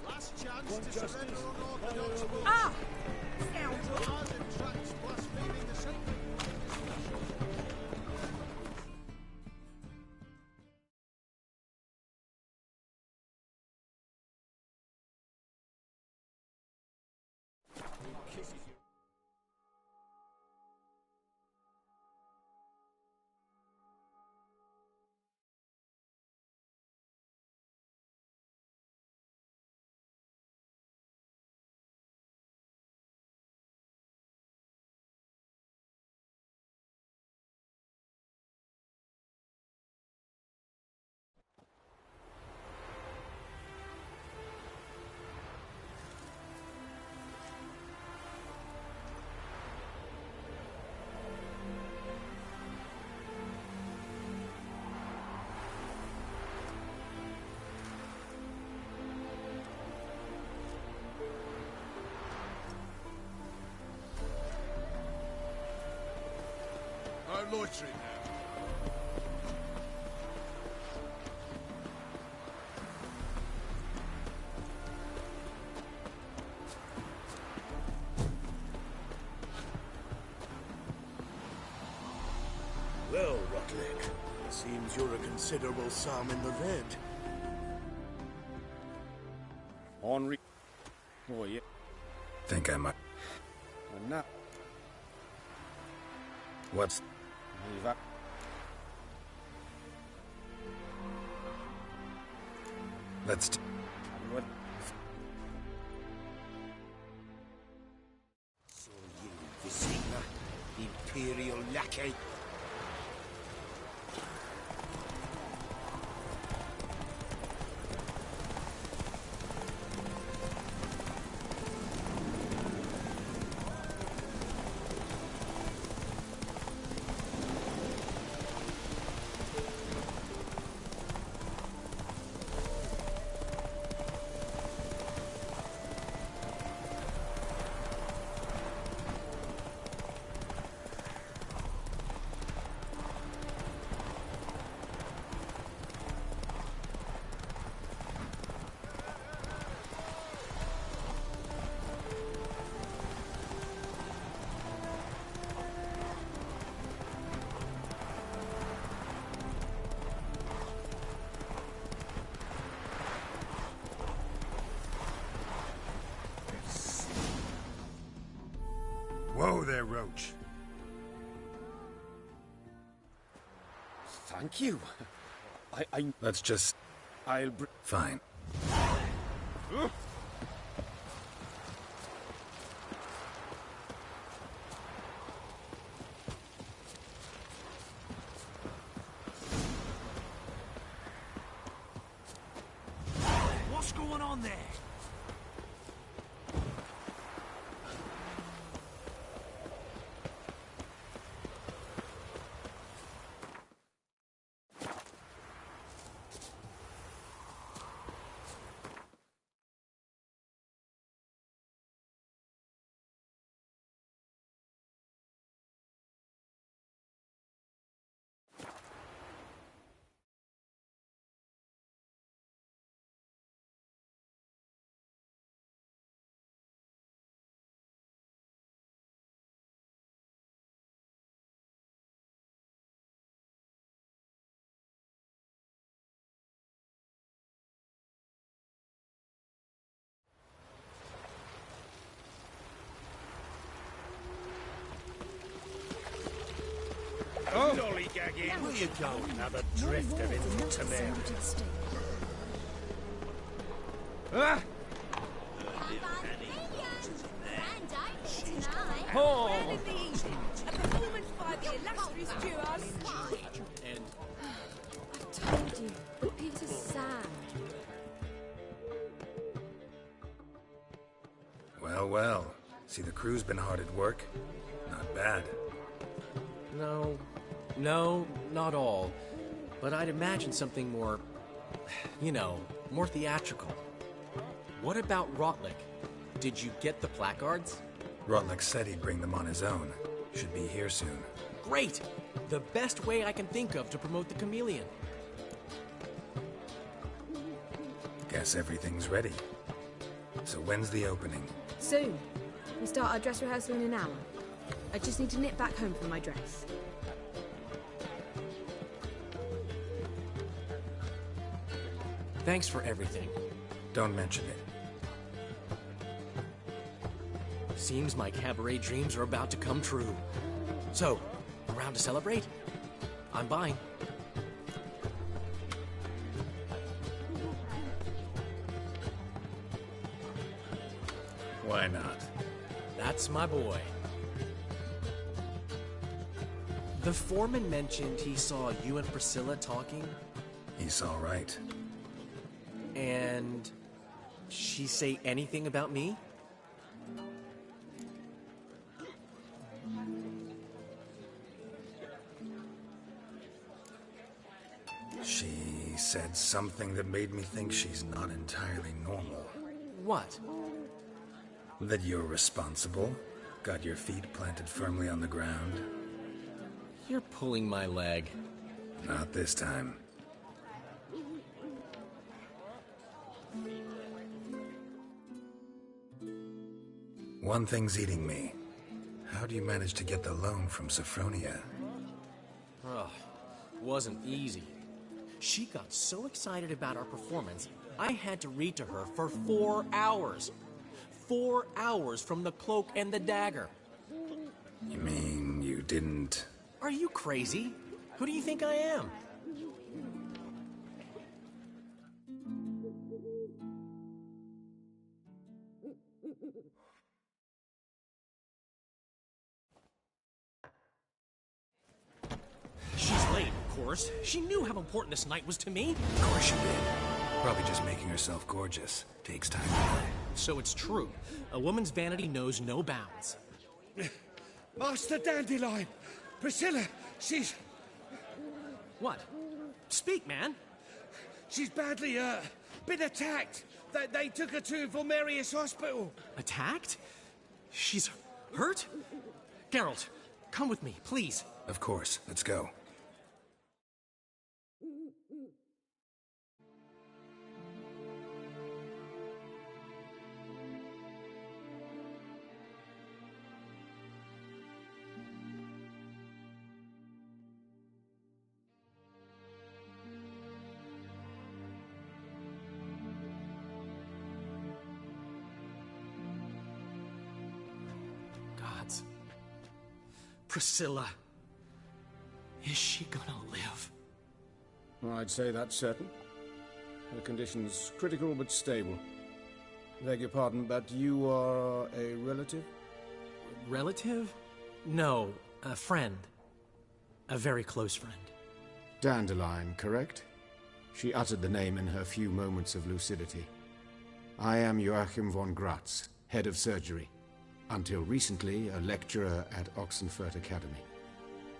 Speaker 11: Last chance to surrender unorthodox rules.
Speaker 19: Ah!
Speaker 11: Laws and tracks blaspheming the sacred.
Speaker 2: I'm loitering now.
Speaker 12: Well, Rotlick, seems you're a considerable sum in the red.
Speaker 11: Henri. Oh, yeah.
Speaker 3: Think I might...
Speaker 11: And now...
Speaker 3: What's...
Speaker 11: Leave up.
Speaker 3: Let's...
Speaker 11: What? So you, Visima, the Imperial lackey.
Speaker 3: there, Roach.
Speaker 2: Thank you.
Speaker 3: Let's just... Fine.
Speaker 5: What's going on there?
Speaker 12: Oh! Lollygagging! Where you going? Another drift of infantry.
Speaker 3: Ah!
Speaker 12: Oh!
Speaker 19: A performance by the illustrious duo.
Speaker 9: And
Speaker 17: I've told you, but Peter's sad.
Speaker 3: Well, well. See, the crew's been hard at work. Not bad.
Speaker 9: No, not all. But I'd imagine something more, more theatrical. What about Rotlick? Did you get the placards?
Speaker 3: Rotlick said he'd bring them on his own. Should be here soon.
Speaker 9: Great! The best way I can think of to promote the chameleon.
Speaker 3: Guess everything's ready. So when's the opening?
Speaker 17: Soon. We start our dress rehearsal in an hour. I just need to nip back home for my dress.
Speaker 9: Thanks for everything.
Speaker 3: Don't mention it.
Speaker 9: Seems my cabaret dreams are about to come true. So, around to celebrate? I'm buying.
Speaker 3: Why not?
Speaker 9: That's my boy. The foreman mentioned he saw you and Priscilla talking.
Speaker 3: He's all right.
Speaker 9: And she say anything about me?
Speaker 3: She said something that made me think she's not entirely normal.
Speaker 9: What?
Speaker 3: That you're responsible, got your feet planted firmly on the ground.
Speaker 9: You're pulling my leg.
Speaker 3: Not this time. One thing's eating me. How do you manage to get the loan from Sophronia?
Speaker 9: Ugh, wasn't easy. She got so excited about our performance, I had to read to her for 4 hours. 4 hours from the Cloak and the Dagger.
Speaker 3: You mean you didn't...
Speaker 9: Are you crazy? Who do you think I am? She's late, of course. She knew how important this night was to me.
Speaker 3: Of course she did. Probably just making herself gorgeous. Takes time.
Speaker 9: So it's true. A woman's vanity knows no bounds.
Speaker 5: Master Dandelion! Priscilla, she's...
Speaker 9: What? Speak, man.
Speaker 5: She's badly, been attacked. They took her to Vulmerius Hospital.
Speaker 9: Attacked? She's hurt? Geralt, come with me, please.
Speaker 3: Of course. Let's go.
Speaker 9: Priscilla. Is she gonna live?
Speaker 20: I'd say that's certain. Her condition's critical but stable. Beg your pardon, but you are a relative?
Speaker 9: Relative? No, a friend. A very close friend.
Speaker 20: Dandelion, correct? She uttered the name in her few moments of lucidity. I am Joachim von Gratz, head of surgery. Until recently, a lecturer at Oxenfurt Academy.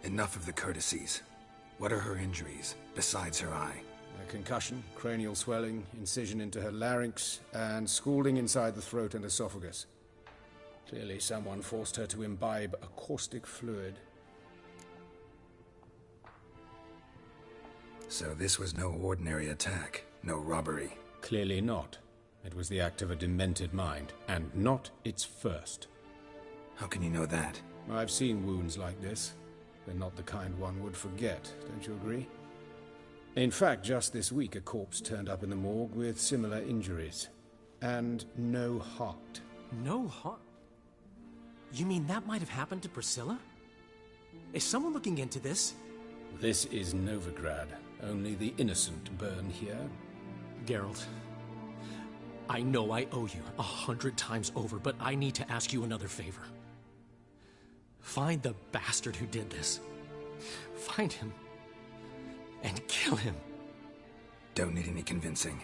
Speaker 3: Enough of the courtesies. What are her injuries, besides her eye?
Speaker 20: A concussion, cranial swelling, incision into her larynx, and scalding inside the throat and esophagus. Clearly someone forced her to imbibe a caustic fluid.
Speaker 3: So this was no ordinary attack, no robbery.
Speaker 20: Clearly not. It was the act of a demented mind, and not its first.
Speaker 3: How can you know that?
Speaker 20: I've seen wounds like this. They're not the kind one would forget, don't you agree? In fact, just this week a corpse turned up in the morgue with similar injuries. And no heart.
Speaker 9: No heart? You mean that might have happened to Priscilla? Is someone looking into this?
Speaker 20: This is Novigrad. Only the innocent burn here.
Speaker 9: Geralt, I know I owe you 100 times over, but I need to ask you another favor. Find the bastard who did this. Find him. And kill him.
Speaker 3: Don't need any convincing.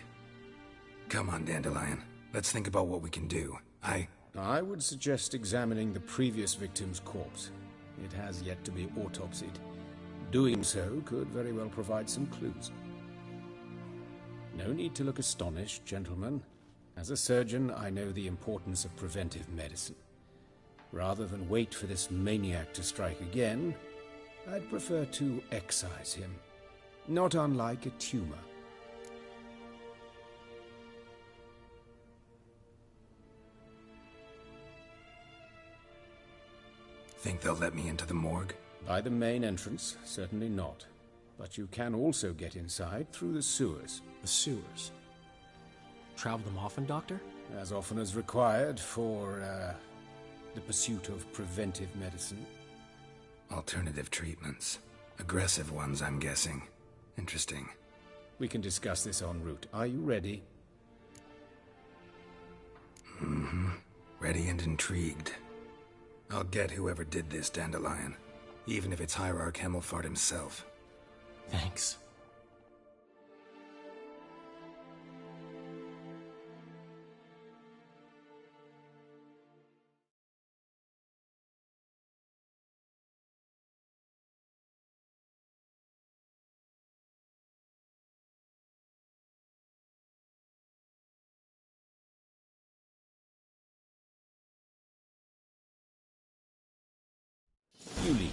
Speaker 3: Come on, Dandelion. Let's think about what we can do.
Speaker 20: I would suggest examining the previous victim's corpse. It has yet to be autopsied. Doing so could very well provide some clues. No need to look astonished, gentlemen. As a surgeon, I know the importance of preventive medicine. Rather than wait for this maniac to strike again, I'd prefer to excise him. Not unlike a tumor.
Speaker 3: Think they'll let me into the morgue?
Speaker 20: By the main entrance, certainly not. But you can also get inside through the sewers.
Speaker 9: The sewers? Travel them often, Doctor?
Speaker 20: As often as required for, the pursuit of preventive medicine.
Speaker 3: Alternative treatments. Aggressive ones, I'm guessing. Interesting.
Speaker 20: We can discuss this en route. Are you ready?
Speaker 3: Mm-hmm. Ready and intrigued. I'll get whoever did this, Dandelion. Even if it's Hierarch Hemmelfart himself.
Speaker 9: Thanks.
Speaker 20: You lead.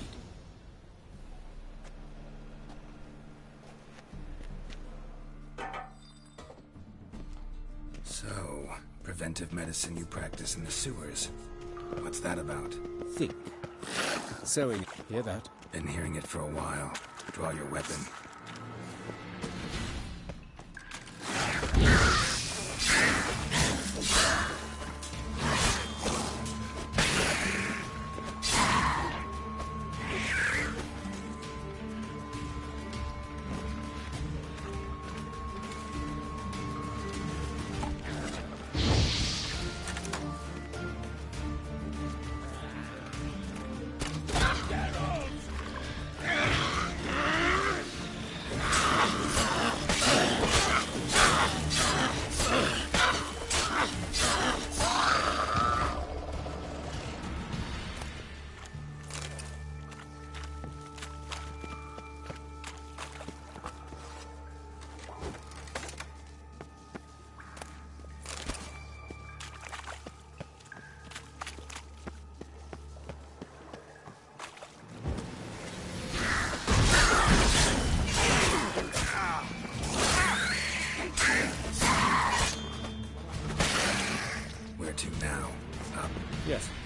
Speaker 3: So, preventive medicine you practice in the sewers. What's that about?
Speaker 20: Think. Sewing. Hear that?
Speaker 3: Been hearing it for a while. Draw your weapon.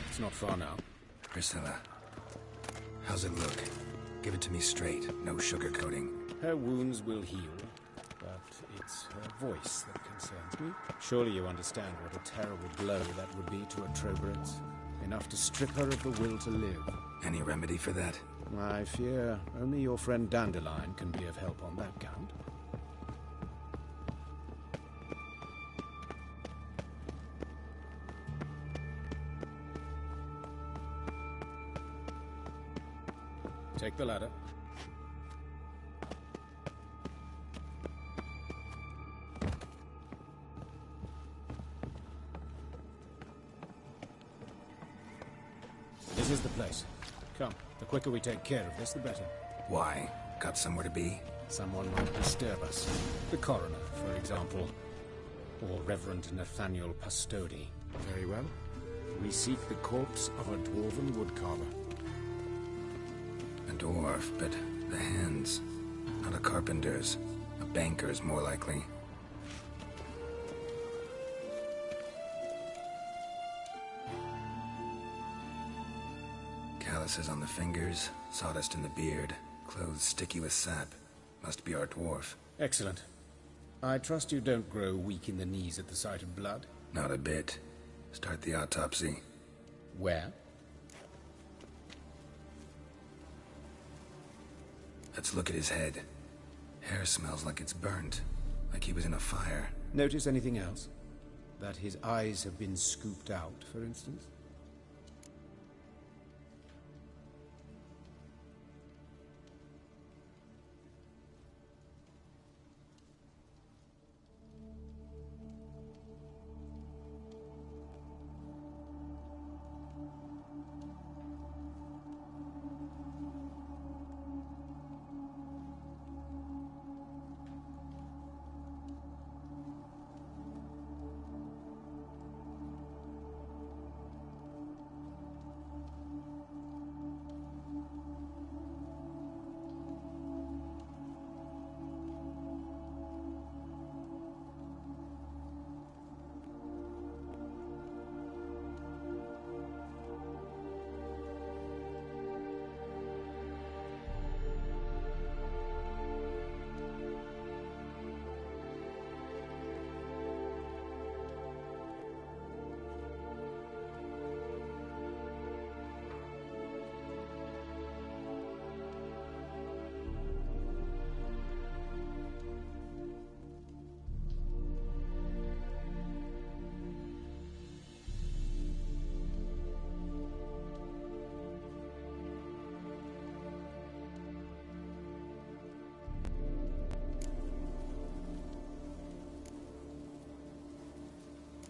Speaker 20: It's not far now.
Speaker 3: Priscilla, how's it look? Give it to me straight, no sugarcoating.
Speaker 20: Her wounds will heal, but it's her voice that concerns me. Surely you understand what a terrible blow that would be to a Trobrid's. enough to strip her of the will to live.
Speaker 3: Any remedy for that?
Speaker 20: I fear only your friend Dandelion can be of help on that count. Take the ladder. This is the place. Come, the quicker we take care of this, the better.
Speaker 3: Why? Got somewhere to be?
Speaker 20: Someone might disturb us. The coroner, for example. Or Reverend Nathaniel Pastodi. Very well. We seek the corpse of a dwarven woodcarver.
Speaker 3: A dwarf, but the hands. Not a carpenter's. A banker's, more likely. Calluses on the fingers, sawdust in the beard, clothes sticky with sap. Must be our dwarf.
Speaker 20: Excellent. I trust you don't grow weak in the knees at the sight of blood?
Speaker 3: Not a bit. Start the autopsy.
Speaker 20: Where?
Speaker 3: Let's look at his head. Hair smells like it's burnt, like he was in a fire.
Speaker 20: Notice anything else? That his eyes have been scooped out, for instance?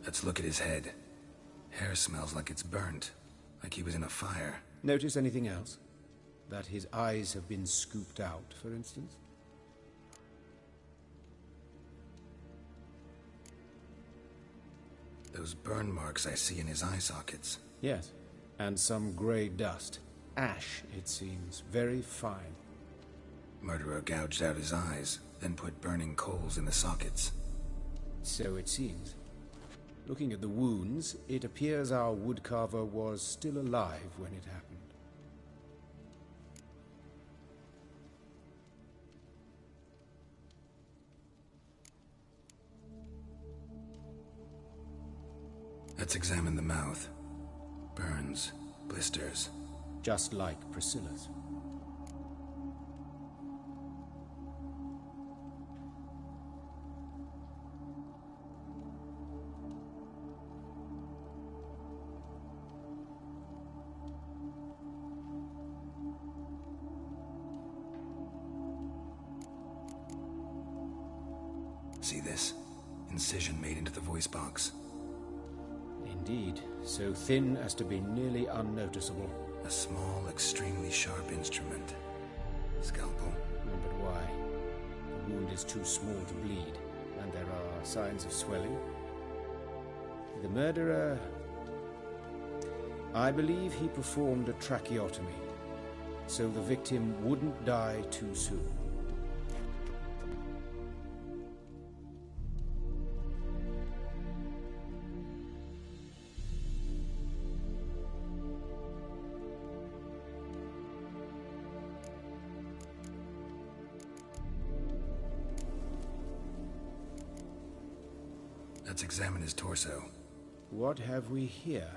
Speaker 3: Let's look at his head. Hair smells like it's burnt, like he was in a fire.
Speaker 20: Notice anything else? That his eyes have been scooped out, for instance?
Speaker 3: Those burn marks I see in his eye sockets.
Speaker 20: Yes, and some grey dust. Ash, it seems. Very fine.
Speaker 3: Murderer gouged out his eyes, then put burning coals in the sockets.
Speaker 20: So it seems. Looking at the wounds, it appears our woodcarver was still alive when it happened.
Speaker 3: Let's examine the mouth. Burns, blisters.
Speaker 20: Just like Priscilla's.
Speaker 3: See this? Incision made into the voice box.
Speaker 20: Indeed, so thin as to be nearly unnoticeable.
Speaker 3: A small, extremely sharp instrument. Scalpel.
Speaker 20: But why? The wound is too small to bleed, and there are signs of swelling. The murderer... I believe he performed a tracheotomy, so the victim wouldn't die too soon.
Speaker 3: Let's examine his torso.
Speaker 20: What have we here?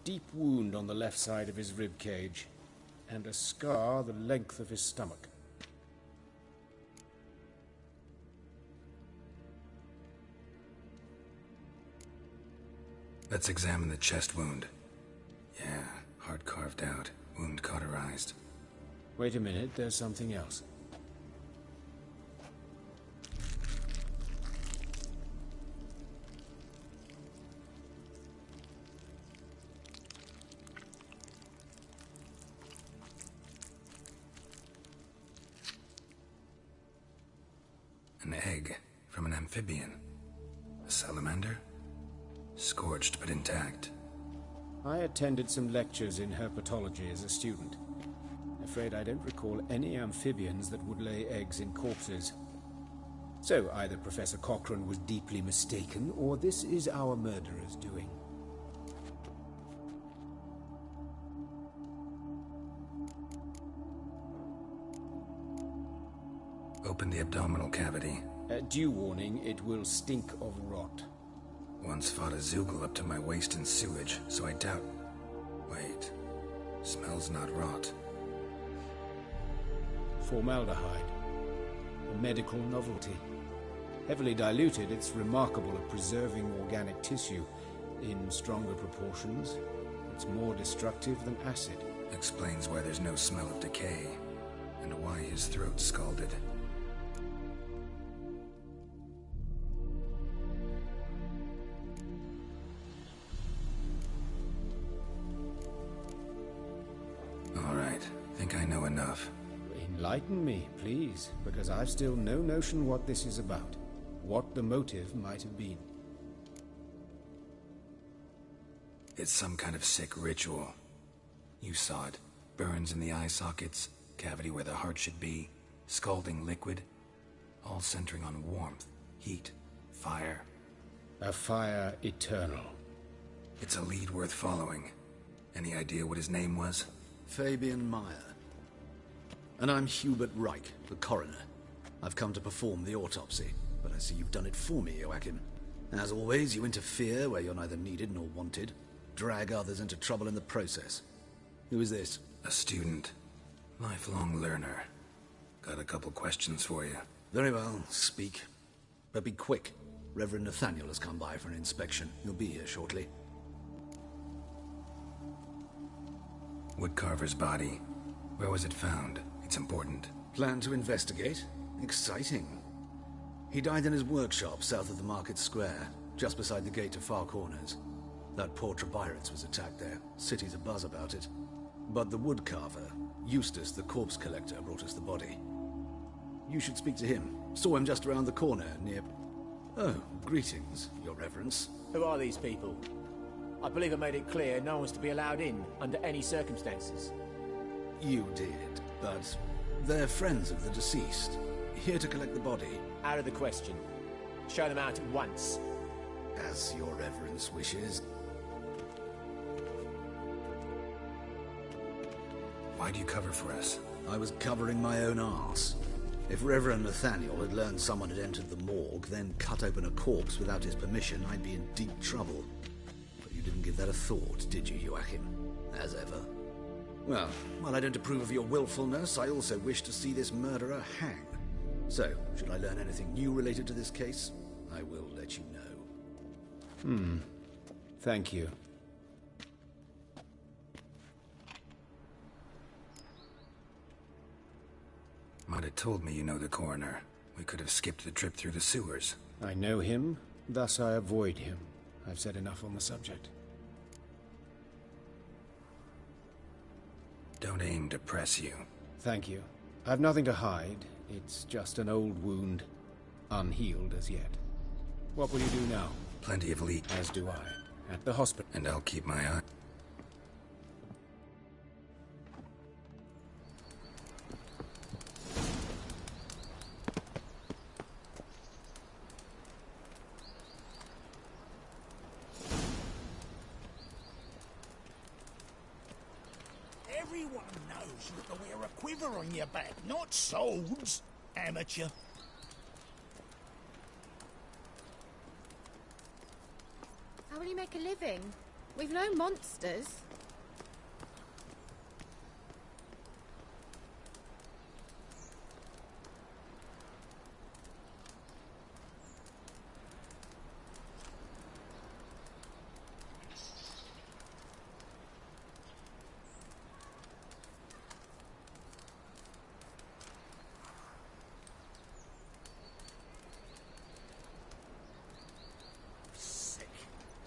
Speaker 20: deep wound on the left side of his rib cage, and a scar the length of his stomach.
Speaker 3: Let's examine the chest wound. Yeah, heart carved out, wound cauterized.
Speaker 20: Wait a minute, there's something else.
Speaker 3: An egg from an amphibian. A salamander? Scorched but intact.
Speaker 20: I attended some lectures in herpetology as a student. Afraid I don't recall any amphibians that would lay eggs in corpses. So either Professor Cochrane was deeply mistaken, or this is our murderer's doing.
Speaker 3: Open the abdominal cavity.
Speaker 20: Due warning, it will stink of rot.
Speaker 3: Once fought a Zoogle up to my waist in sewage, so I doubt... Wait. Smells not rot.
Speaker 20: Formaldehyde. A medical novelty. Heavily diluted, it's remarkable at preserving organic tissue. In stronger proportions, it's more destructive than acid.
Speaker 3: Explains why there's no smell of decay, and why his throat's scalded.
Speaker 20: Enlighten me, please, because I've still no notion what this is about. What the motive might have been.
Speaker 3: It's some kind of sick ritual. You saw it. Burns in the eye sockets, cavity where the heart should be, scalding liquid, all centering on warmth, heat, fire.
Speaker 20: A fire eternal.
Speaker 3: It's a lead worth following. Any idea what his name was?
Speaker 21: Fabian Meyer. And I'm Hubert Reich, the coroner. I've come to perform the autopsy, but I see you've done it for me, Joachim. As always, you interfere where you're neither needed nor wanted, drag others into trouble in the process. Who is this?
Speaker 3: A student. Lifelong learner. Got a couple questions for you.
Speaker 21: Very well, speak. But be quick. Reverend Nathaniel has come by for an inspection. He'll be here shortly.
Speaker 3: Woodcarver's body. Where was it found? It's important.
Speaker 21: Plan to investigate? Exciting. He died in his workshop south of the market square, just beside the gate to Far Corners. That poor Trebirates was attacked there. City's abuzz about it. But the woodcarver, Eustace the corpse collector, brought us the body. You should speak to him. Saw him just around the corner near... Oh, greetings, Your Reverence.
Speaker 22: Who are these people? I believe I made it clear no one's to be allowed in under any circumstances.
Speaker 21: You did, but they're friends of the deceased. Here to collect the body.
Speaker 22: Out of the question. Show them out at once.
Speaker 21: As Your Reverence wishes.
Speaker 3: Why do you cover for us?
Speaker 21: I was covering my own arse. If Reverend Nathaniel had learned someone had entered the morgue, then cut open a corpse without his permission, I'd be in deep trouble. But you didn't give that a thought, did you, Joachim? As ever. Well, while I don't approve of your willfulness, I also wish to see this murderer hang. So, should I learn anything new related to this case, I will let you know.
Speaker 20: Thank you.
Speaker 3: Might have told me you know the coroner. We could have skipped the trip through the sewers.
Speaker 20: I know him, thus I avoid him. I've said enough on the subject.
Speaker 3: Don't aim to press you.
Speaker 20: Thank you. I've nothing to hide. It's just an old wound, unhealed as yet. What will you do now?
Speaker 3: Plenty of lead.
Speaker 20: As do I. At the hospital.
Speaker 3: And I'll keep my eye.
Speaker 23: Everyone knows you have to wear a quiver on your back, not swords, amateur.
Speaker 10: How will you make a living?
Speaker 17: We've no monsters.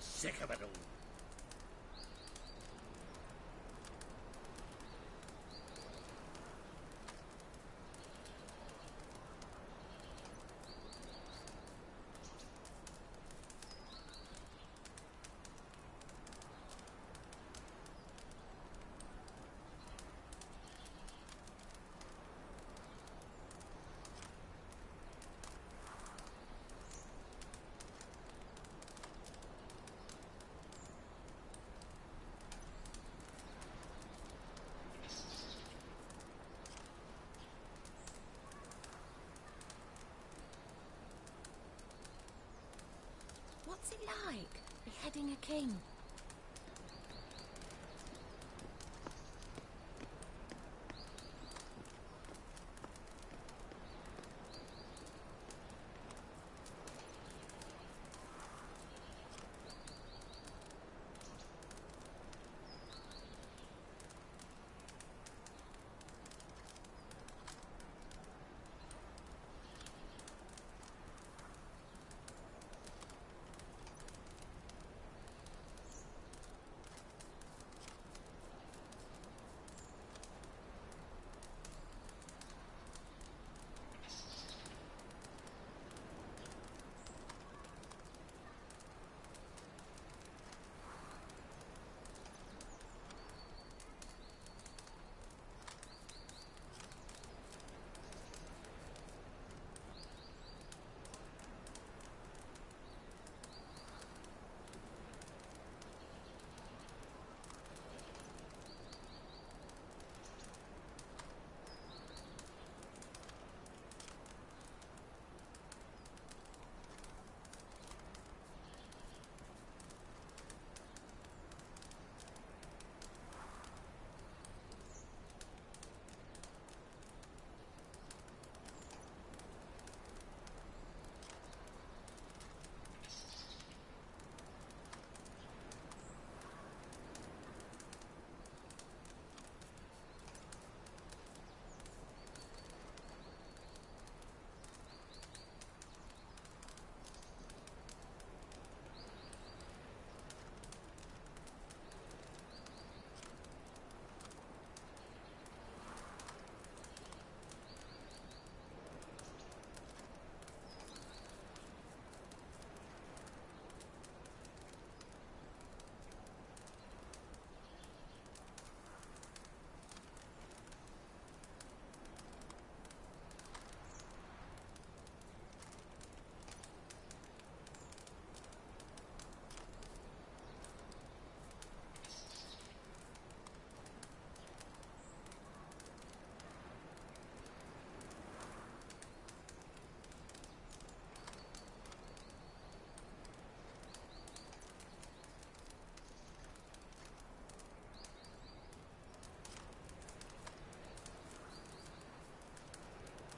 Speaker 11: Sick of it all.
Speaker 4: What's it like, beheading a king?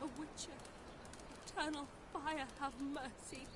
Speaker 1: A Witcher, eternal fire, have mercy.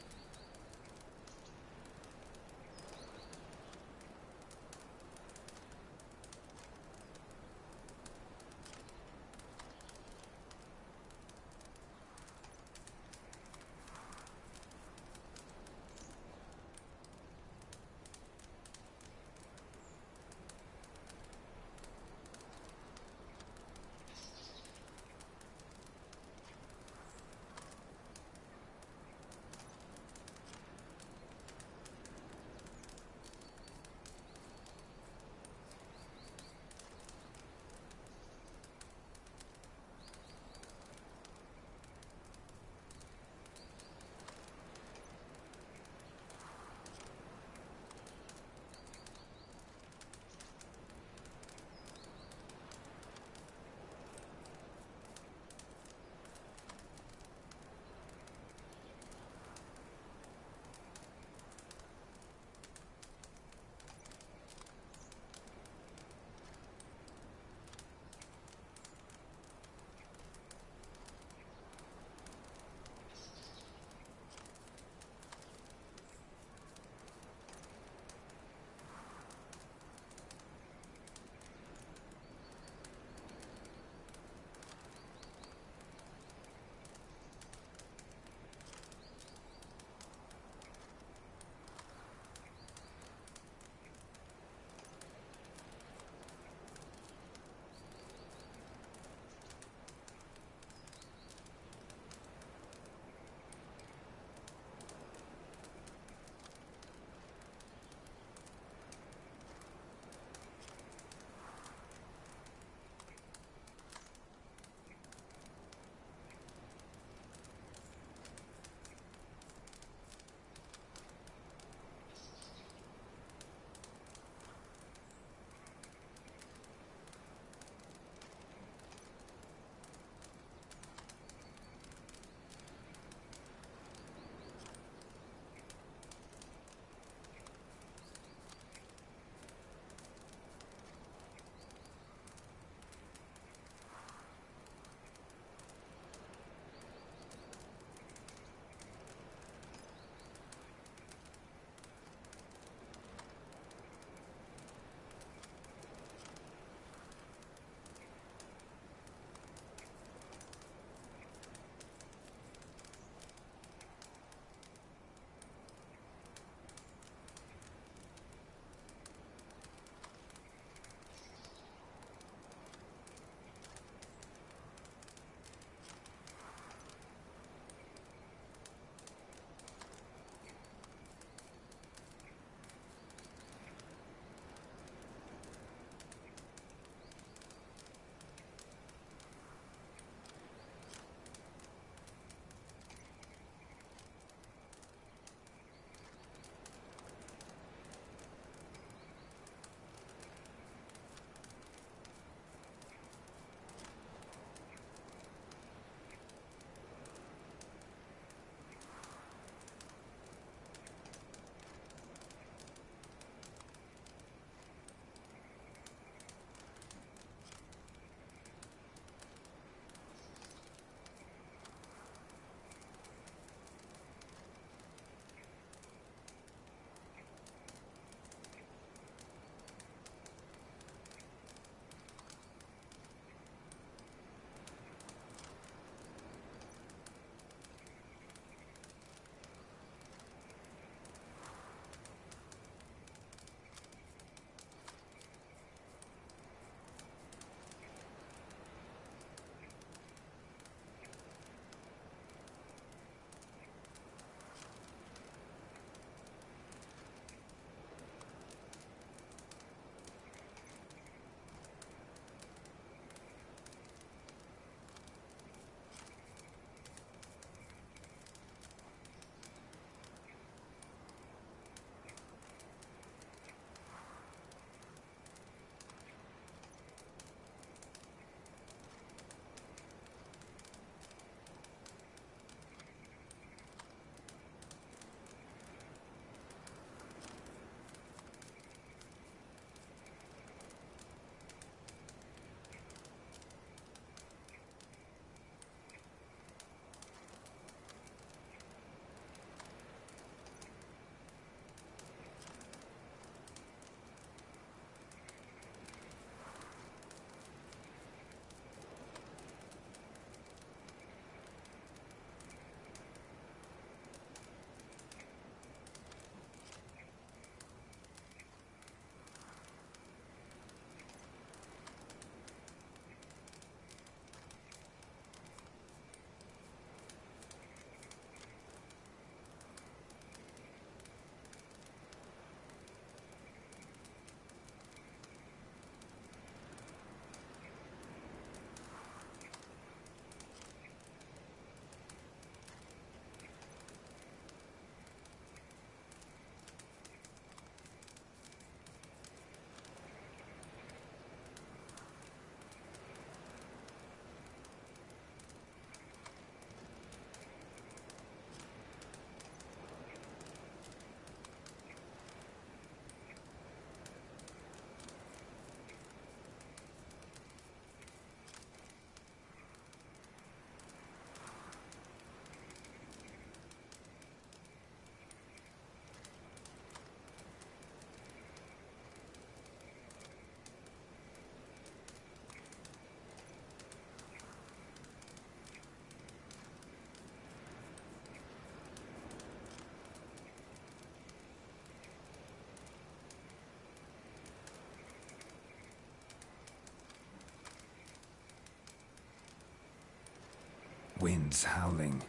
Speaker 3: Winds howling.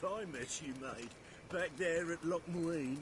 Speaker 11: Fine mess you made, back there at Loch Muine.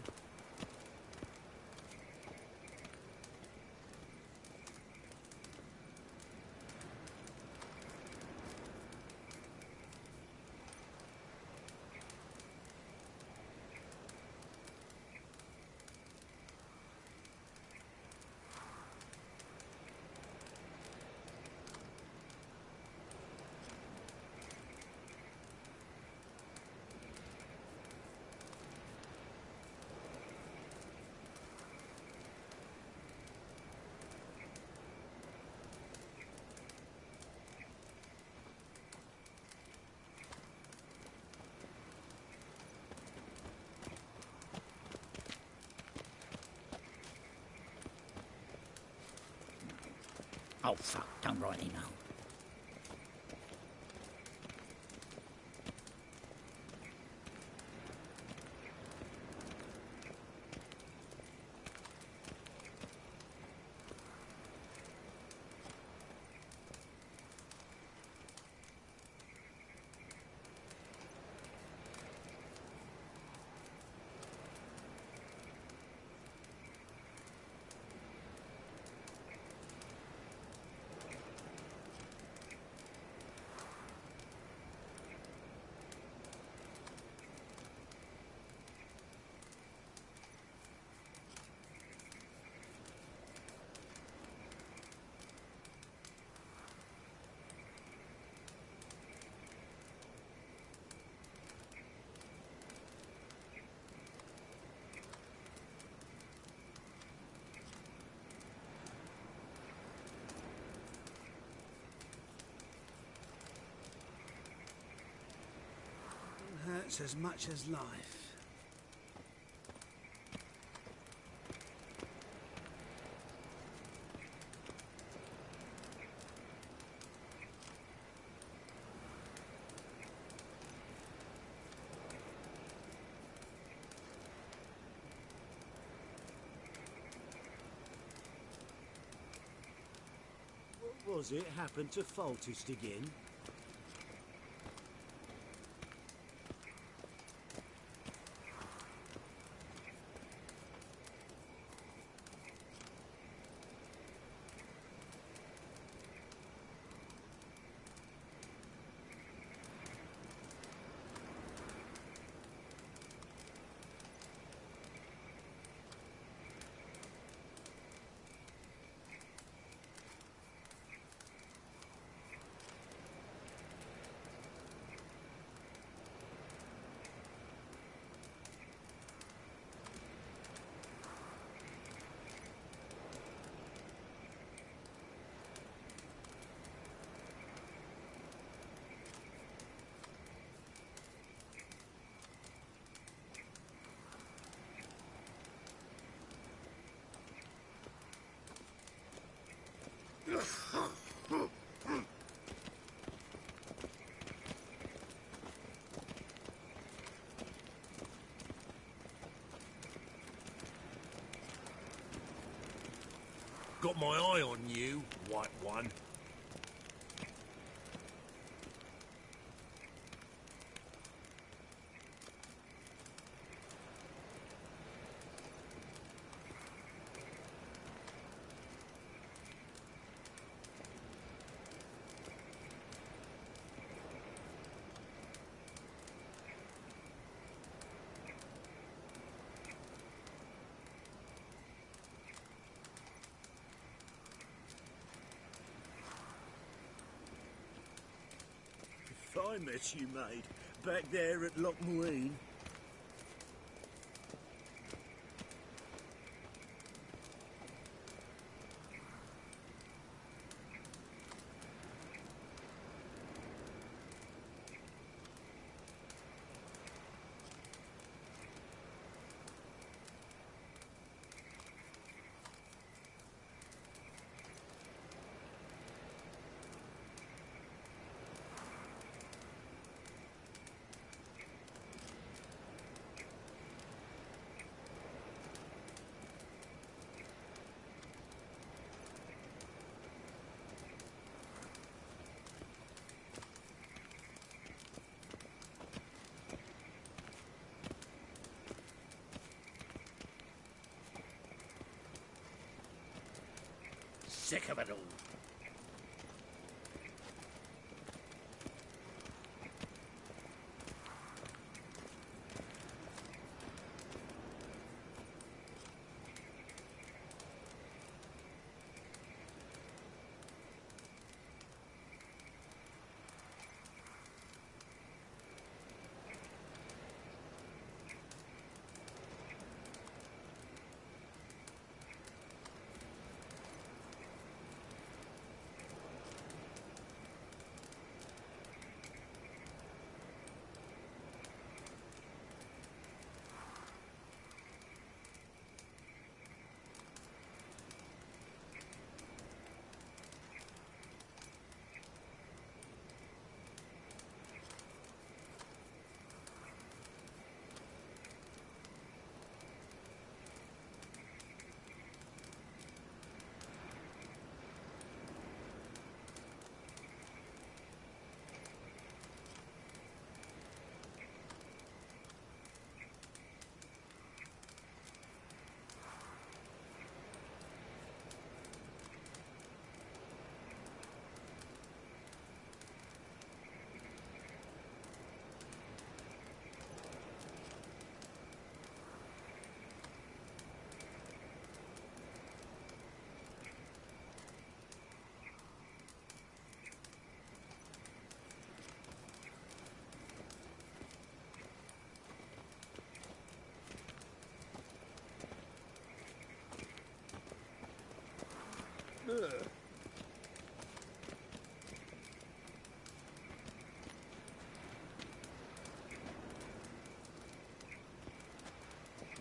Speaker 23: Oh, fuck, don't rightly know.
Speaker 7: Hurts as much as life.
Speaker 11: What was it happened to Foltest again?
Speaker 2: Got my eye on you, white one.
Speaker 5: I met you, mate. Back there at Lochmuine. Sick of it all.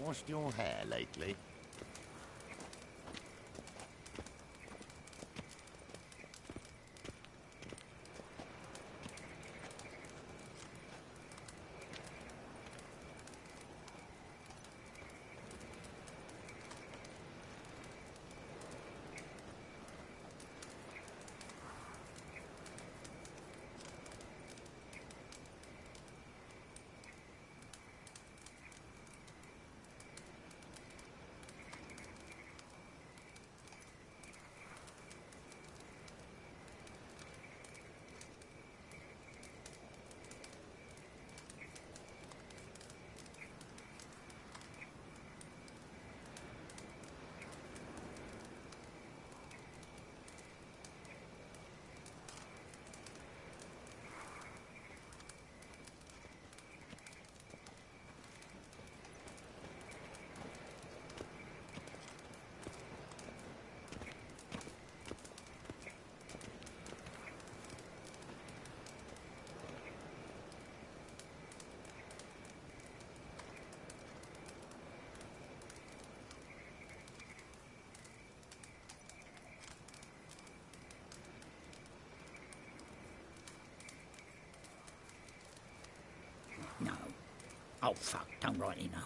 Speaker 11: Washed your hair lately?
Speaker 23: No. Oh, fuck, don't rightly know.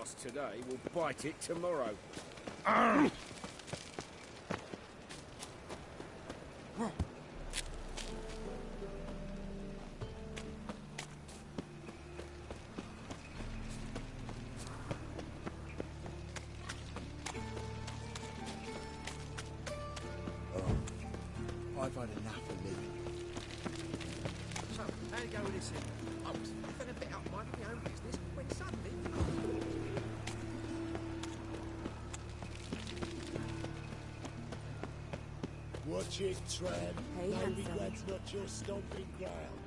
Speaker 5: last today will bite it tomorrow.
Speaker 11: I've had enough of living.
Speaker 9: So, how you go with this thing? I was nothing a bit up my own business when suddenly...
Speaker 14: Watch it, Tran.
Speaker 4: Hey,
Speaker 14: Maybe
Speaker 4: handsome.
Speaker 14: that's not your stomping ground.